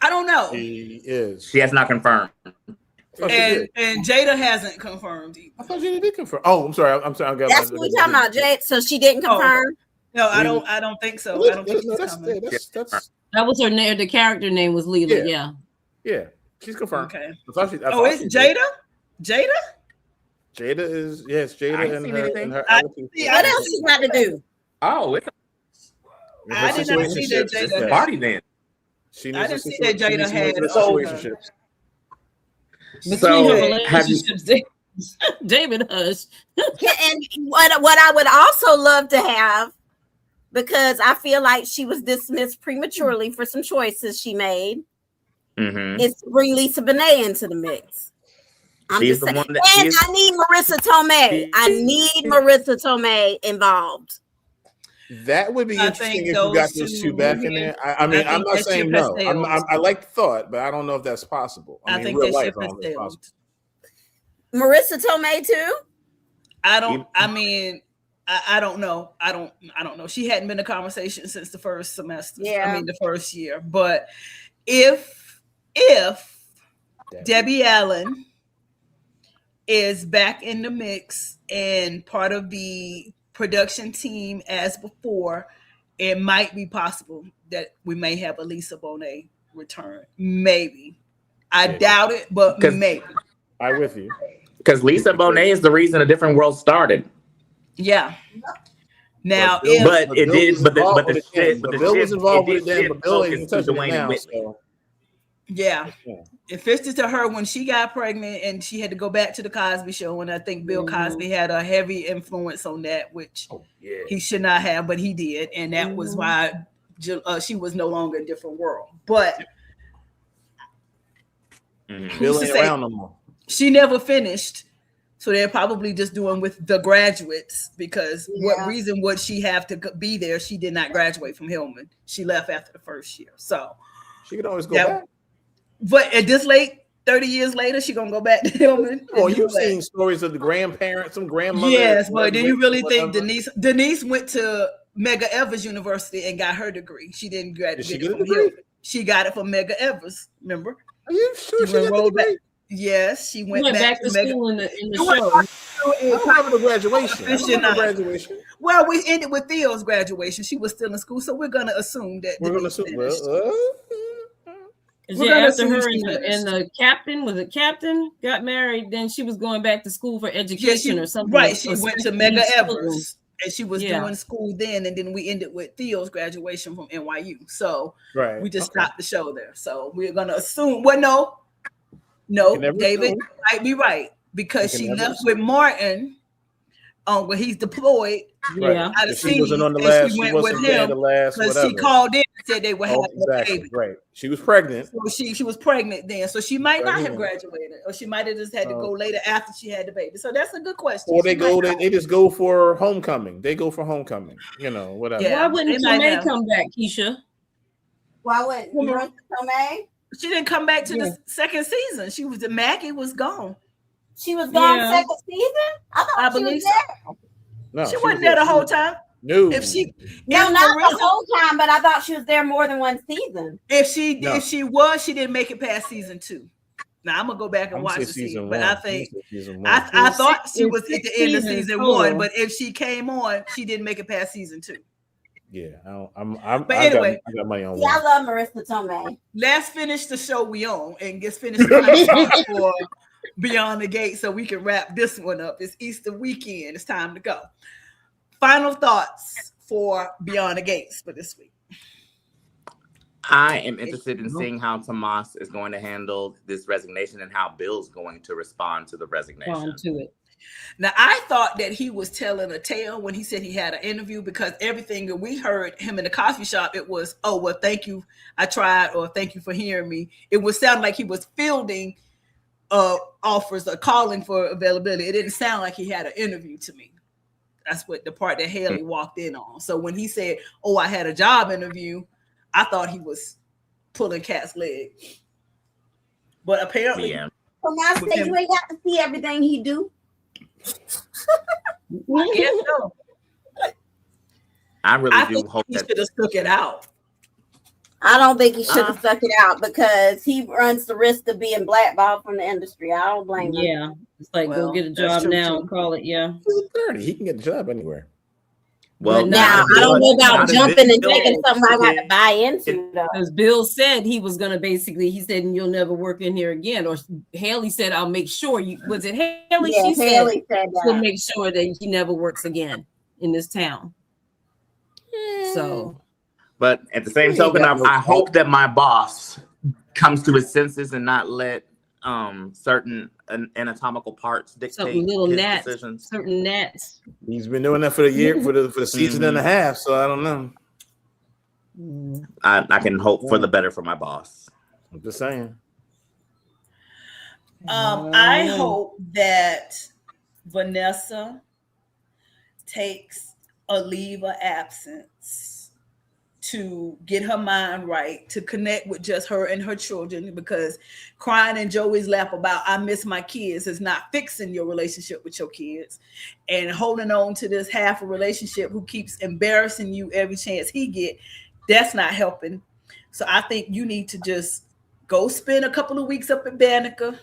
I don't know. She is. She has not confirmed. And Jada hasn't confirmed either. I thought Jada did confirm. Oh, I'm sorry. That's what we're talking about, Jade. So she didn't confirm. No, I don't think so. I don't think that was her name. The character name was Leela. Yeah. She's confirmed. Okay. It's Jada? Jada? Jada is Jada and her. What else she got to do? Oh, it's I did not see that Jada party then. I didn't see that Jada had situationships. Between her relationships, David Hush. And what I would also love to have, because I feel like she was dismissed prematurely for some choices she made, is to bring Lisa Bonet into the mix. I need Marissa Tomei. I need Marissa Tomei involved. That would be interesting if you got those two back in there. I mean, I'm not saying no. I like the thought, but I don't know if that's possible. I mean, think real that life, ship has sailed. Marissa Tomei too? I don't know. I don't know. She hadn't been a conversation since the first semester. Yeah. I mean the first year. But if Debbie Allen is back in the mix and part of the production team as before, it might be possible that we may have a Lisa Bonet return. Maybe. I doubt it, but maybe. I'm with you. Because Lisa Bonet is the reason A Different World started. Yeah. Now, but the Bill was involved with it then, but Bill ain't touching it now. So. Yeah. It fits to her when she got pregnant and she had to go back to the Cosby Show, and I think Bill Cosby had a heavy influence on that, which he should not have, but he did, and that was why she was no longer A Different World. But Bill ain't around no more. She never finished, so they're probably just doing with The Graduates, because what reason would she have to be there? She did not graduate from Hillman. She left after the first year, so she could always go back. But at this late, 30 years later, she gonna go back to Hillman. Oh, you've seen stories of the grandparents, some grandmothers. Yes, but do you really think Denise went to Medgar Evers University and got her degree? She didn't graduate from Hillman. She got it from Medgar Evers. Remember? Are you sure she got the degree? Yes, she went back to school in the show. I remember the graduation. Well, we ended with Theo's graduation. She was still in school, so we're gonna assume that we're gonna assume. After her and the captain got married, then she was going back to school for education or something. Right, she went to Medgar Evers, and she was doing school then, and then we ended with Theo's graduation from NYU. So we just stopped the show there. So we're gonna assume. Well, no, David might be right, because she left with Martin when he's deployed. Yeah, she wasn't on the last. She wasn't there the last. Because she called in and said they were having a baby. Right, she was pregnant. So she was pregnant then, so she might not have graduated, or she might have just had to go later after she had the baby. So that's a good question. Or they just go for homecoming. They go for homecoming. Whatever. Yeah, why wouldn't Tomei come back, Keisha? Why wouldn't Tomei? She didn't come back to the second season. She was Maggie was gone. She was gone second season? I thought she was there. No, she wasn't there the whole time. No. Not the whole time, but I thought she was there more than one season. If she was, she didn't make it past season 2. Now I'm gonna go back and watch the season, but I think I thought she was at the end of season 1, but if she came on, she didn't make it past season 2. Yeah, but anyway, I got money on. I love Marissa Tomei. Let's finish the show we own and get finished for Beyond the Gate, so we can wrap this one up. It's Easter weekend. It's time to go. Final thoughts for Beyond the Gates for this week. I am interested in seeing how Tomas is going to handle this resignation and how Bill's going to respond to the resignation. Now, I thought that he was telling a tale when he said he had an interview, because everything that we heard him in the coffee shop, it was, oh, well, thank you. I tried, or thank you for hearing me. It would sound like he was fielding offers or calling for availability. It didn't sound like he had an interview to me. That's what the part that Haley walked in on. So when he said, oh, I had a job interview, I thought he was pulling Cat's leg. But apparently, so now say you ain't got to see everything he do. I guess so. I do hope he should have stuck it out. I don't think he should have stuck it out, because he runs the risk of being blackballed from the industry. I don't blame him. Yeah, it's like, go get a job now and call it. Yeah, he's 30. He can get a job anywhere. Well, now I don't know about jumping and taking something I got to buy into. Because Bill said he was going to he said, you'll never work in here again. Or Haley said, I'll make sure you, was it Haley? Yeah, She Haley said she'll that. make sure that he never works again in this town. So, but at the same token, I hope that my boss comes to his senses and not let certain anatomical parts dictate little his gnats, decisions. certain gnats. He's been doing that for the year, for the season and a half. So I don't know. I can hope for the better for my boss. I'm just saying. I hope that Vanessa takes a leave of absence to get her mind right, to connect with just her and her children, because crying in Joey's lap about I miss my kids is not fixing your relationship with your kids, and holding on to this half a relationship who keeps embarrassing you every chance he get, that's not helping. So I think you need to just go spend a couple of weeks up in Banneker,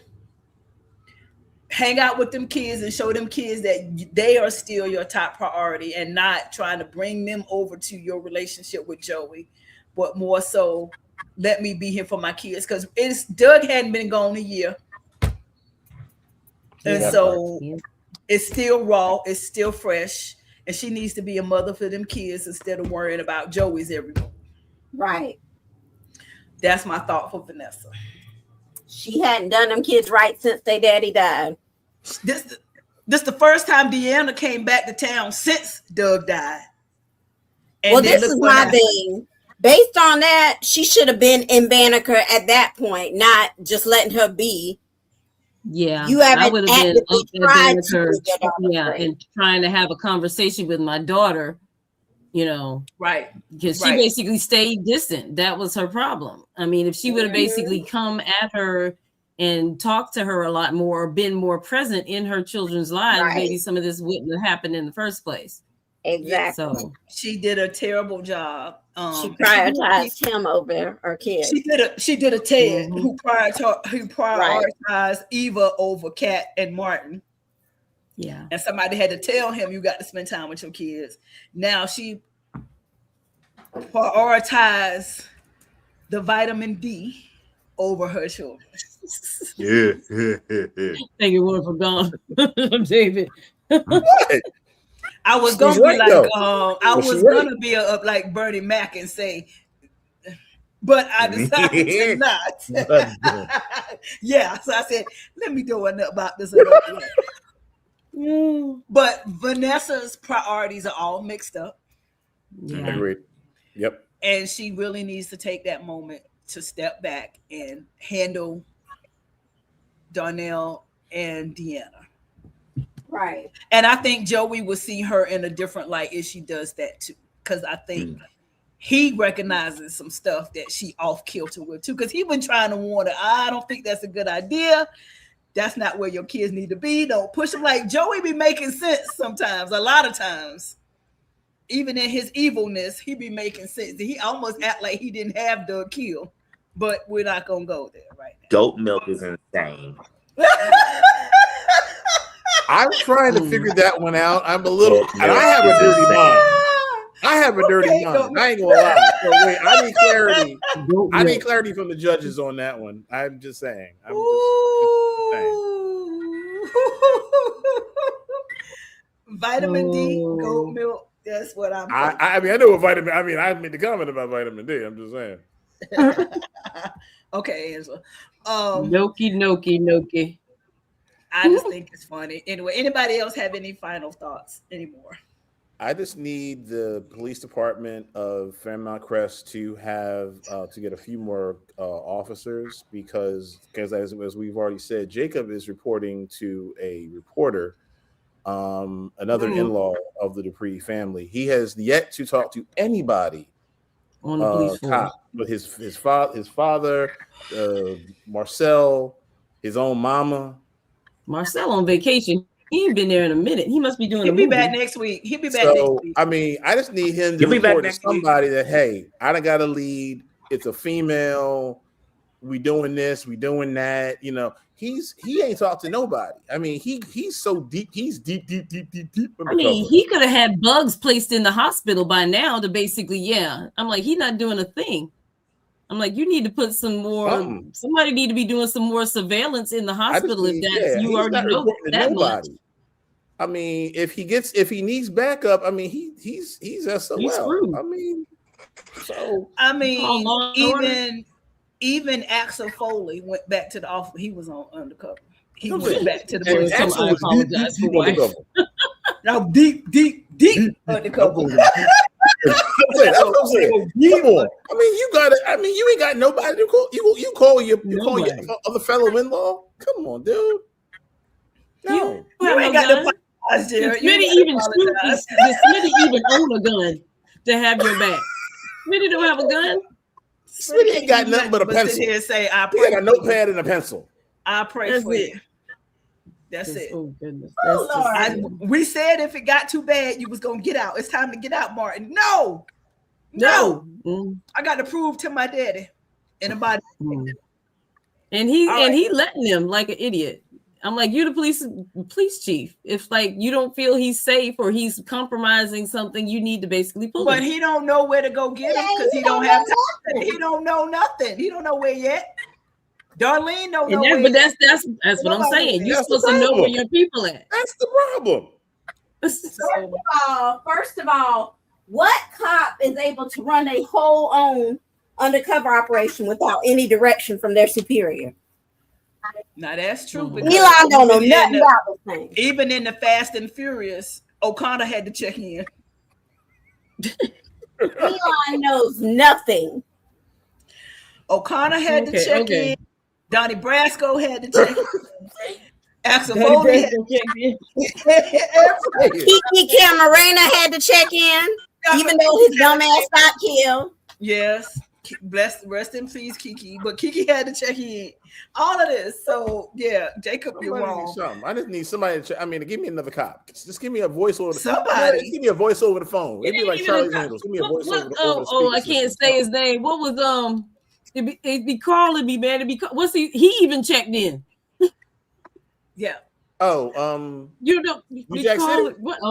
hang out with them kids and show them kids that they are still your top priority, and not trying to bring them over to your relationship with Joey, but more so let me be here for my kids, because Doug hadn't been gone a year. And so it's still raw, it's still fresh, and she needs to be a mother for them kids instead of worrying about Joey's every move. Right. That's my thought for Vanessa. She hadn't done them kids right since their daddy died. This the first time Deanna came back to town since Doug died. And well, this is my thing. Based on that, she should have been in Banneker at that point, not just letting her be. Yeah, you haven't I would have been up at Banneker, and and trying to have a conversation with my daughter, right? Because she basically stayed distant. That was her problem. I mean, if she would have basically come at her and talked to her a lot more, or been more present in her children's lives, maybe some of this wouldn't have happened in the first place. Exactly. So she did a terrible job. She prioritized him over her kids. She did a Ted who prioritized Eva over Kat and Martin. Yeah. And somebody had to tell him you got to spend time with your kids. Now she prioritized the vitamin D over her children. Yeah. Take your word for God, David. What? I was gonna be like, I was gonna be like Bernie Mac and say, but I decided to not. Yeah, so I said, let me do about this. But Vanessa's priorities are all mixed up. Yeah. Agreed. Yep. And she really needs to take that moment to step back and handle Darnell and Deanna. Right. And I think Joey will see her in a different light if she does that too. Because I think he recognizes some stuff that she off kilter with too. Because he been trying to warn her, I don't think that's a good idea. That's not where your kids need to be. Don't push them. Like Joey be making sense sometimes, a lot of times. Even in his evilness, he be making sense. He almost act like he didn't have Doug kill. But we're not gonna go there right now. Goat milk is insane. I'm trying to figure that one out. I'm a little, and I have a dirty mind. I have a dirty mind. I ain't gonna lie. So wait, I need clarity. I need clarity from the judges on that one. I'm just saying. I'm just saying. Vitamin D, goat milk. That's what I'm. I mean, I know what vitamin. I mean, I made the comment about vitamin D. I'm just saying. Okay, Angela. Noki. I just think it's funny. Anyway, anybody else have any final thoughts anymore? I just need the police department of Fairmount Crest to have to get a few more officers because as we've already said, Jacob is reporting to a reporter, another in-law of the Dupree family. He has yet to talk to anybody on the police force, but his father, Marcel, his own mama. Marcel on vacation. He ain't been there in a minute. He must be doing. He'll be back next week. He'll be back next week. I mean, I just need him to report to somebody that, hey, I done got a lead. It's a female. We doing this. We doing that. You know, he ain't talked to nobody. I mean, he's so deep. He's deep. I mean, he could have had bugs placed in the hospital by now to basically, yeah. I'm like, he's not doing a thing. I'm like, you need to put some more. Somebody need to be doing some more surveilance in the hospital if that's you already know that much. I mean, if he needs backup, I mean, he's SOL. He's screwed. I mean, even Axel Foley went back to the office. He was on undercover. He went back to the police. I apologize for wife. Now deep undercover. Come on. I mean, you got it. I mean, you ain't got nobody to call. You call your other fellow-in-law. Come on, dude. No, you ain't got no podcast, Jared. Smitty even own a gun to have your back. Smitty don't have a gun. Smitty ain't got nothing but a pencil. Here and say, I pray. He got a notepad and a pencil. I pray for you. That's it. Oh goodness. We said if it got too bad, you was gonna get out. It's time to get out, Martin. No. I got to prove to my daddy and about and he letting him like an idiot. I'm like, you the police chief. If like you don't feel he's safe or he's compromising something, you need to basically pull him. But he don't know where to go get him because he don't have time. He don't know nothing. He don't know where yet. Darlene don't know. But that's what I'm saying. You're supposed to know where your people at. That's the problem. First of all, what cop is able to run a whole own undercover operation without any direction from their superior? Now that's true. Elon don't know nothing about this thing. Even in the Fast and Furious, O'Connor had to check in. Elon knows nothing. O'Connor had to check in. Donnie Brasco had to check in. Axel Foley had to check in. Kiki Camarena had to check in, even though his dumb ass got killed. Yes. Rest in peace, Kiki. But Kiki had to check in. All of this. So yeah, Jacob, you're wrong. I just need somebody to check. I mean, give me another cop. Just give me a voice over somebody. Give me a voice over the phone. It'd be like Charlie's Angels. Give me a voice over the I can't say his name. What was it'd be calling me, man. What's he even checked in? Yeah. Oh, you know,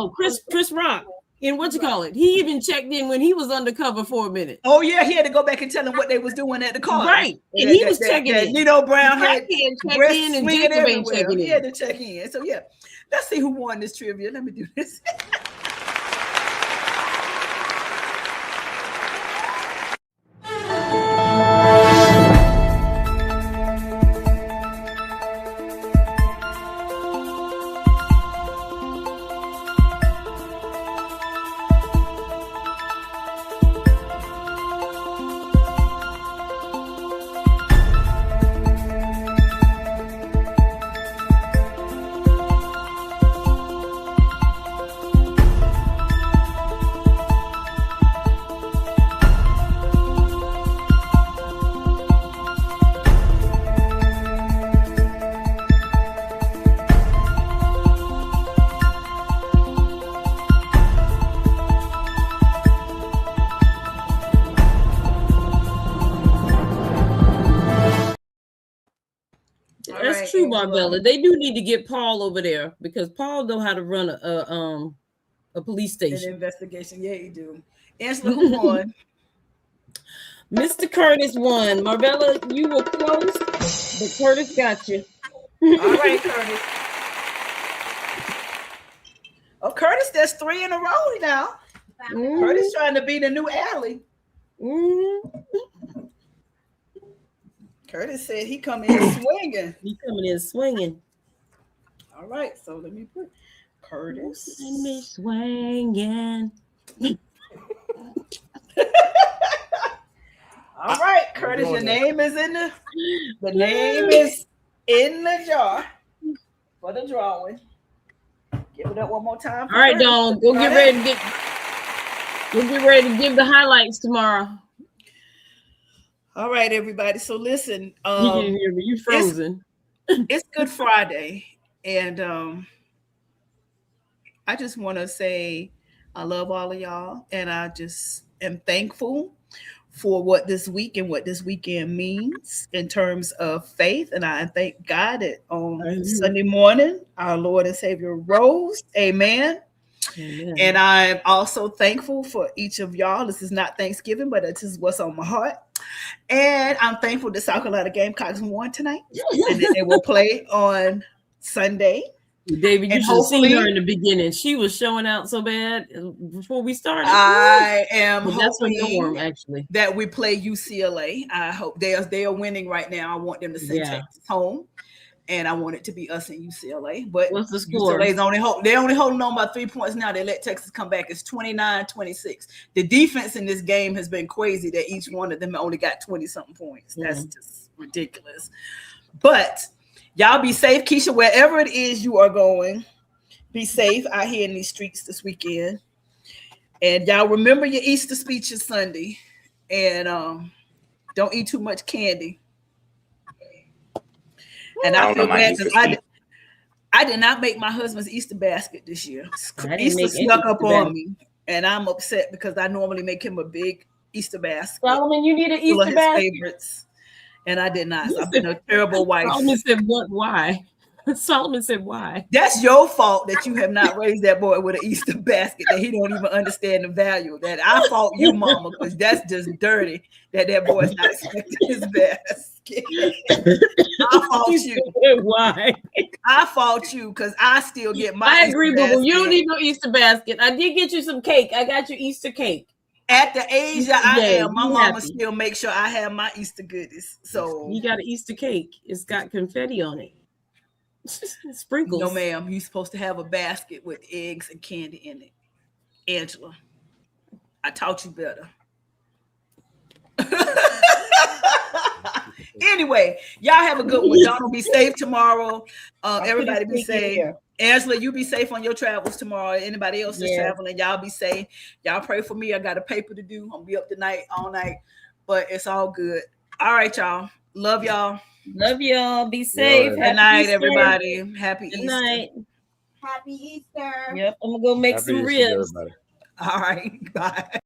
Chris Rock. And what you call it? He even checked in when he was undercover for a minute. Oh yeah, he had to go back and tell him what they was doing at the car. Right, and he was checking in. Nino Brown had checked in, and Jacob ain't checking in. He had to check in. So yeah, let's see who won this trivia. Let me do this. Bella. They do need to get Paul over there because Paul know how to run a police station. An investigation. Yeah, you do. Angela, who won? Mr. Curtis won. Marvella, you were close, but Curtis got you. All right, Curtis. Oh, Curtis, there's 3 in a row now. Curtis trying to be the new Allie. Curtis said he coming in swinging. He coming in swinging. All right, so let me put Curtis. And me swinging. All right, Curtis, your name is in the name is in the jar for the drawing. Give it up one more time. All right, Dawn, go get ready to give the highlights tomorrow. All right, everybody. So listen, you didn't hear me. You frozen. It's Good Friday, and I just want to say I love all of y'all, and I just am thankful for what this week and what this weekend means in terms of faith. And I thank God that on Sunday morning, our Lord and Savior rose. Amen. Amen. And I'm also thankful for each of y'all. This is not Thanksgiving, but this is what's on my heart. And I'm thankful that South Carolina Gamecocks won tonight. And then they will play on Sunday. David, you should have seen her in the beginning. She was showing out so bad before we started. I am hoping norm, actually, that we play UCLA. I hope they are winning right now. I want them to send Texas home, and I want it to be us and UCLA. But what's the score? UCLA's they're only holding on by 3 points now. They let Texas come back. It's 29-26. The defense in this game has been crazy. That each one of them only got 20-something points. That's just ridiculous. But y'all be safe, Keisha, wherever it is you are going. Be safe out here in these streets this weekend. And y'all remember your Easter speeches Sunday. And don't eat too much candy. And I feel bad because I did not make my husband's Easter basket this year. Easter snuck up on me. And I'm upset because I normally make him a big Easter basket. Solomon, you need an Easter basket? Favorites. And I did not. So I've been a terrible wife. Solomon said, "What? Why?" Solomon said, "Why?" That's your fault that you have not raised that boy with an Easter basket that he don't even understand the value of that. I fault you, Mama, because that's just dirty that boy is not expecting his basket. I fault you. Why? I fault you because I still get my. I agree, Boo. You don't need no Easter basket. I did get you some cake. I got you Easter cake. At the age that I am, my mama still makes sure I have my Easter goodies. So you got an Easter cake. It's got confetti on it. Sprinkles. No, ma'am. You're supposed to have a basket with eggs and candy in it. Angela, I taught you better. Anyway, y'all have a good one. Donald, be safe tomorrow. Everybody be safe. Here. Angela, you be safe on your travels tomorrow. Anybody else that's traveling, y'all be safe. Y'all pray for me. I got a paper to do. I'm gonna be up tonight, all night, but it's all good. All right, y'all. Love y'all. Love y'all. Be safe. Good night, everybody. Happy Good Easter. Night. Happy Easter. Yep, I'm gonna go make Happy some Easter, ribs. everybody. All right. Bye.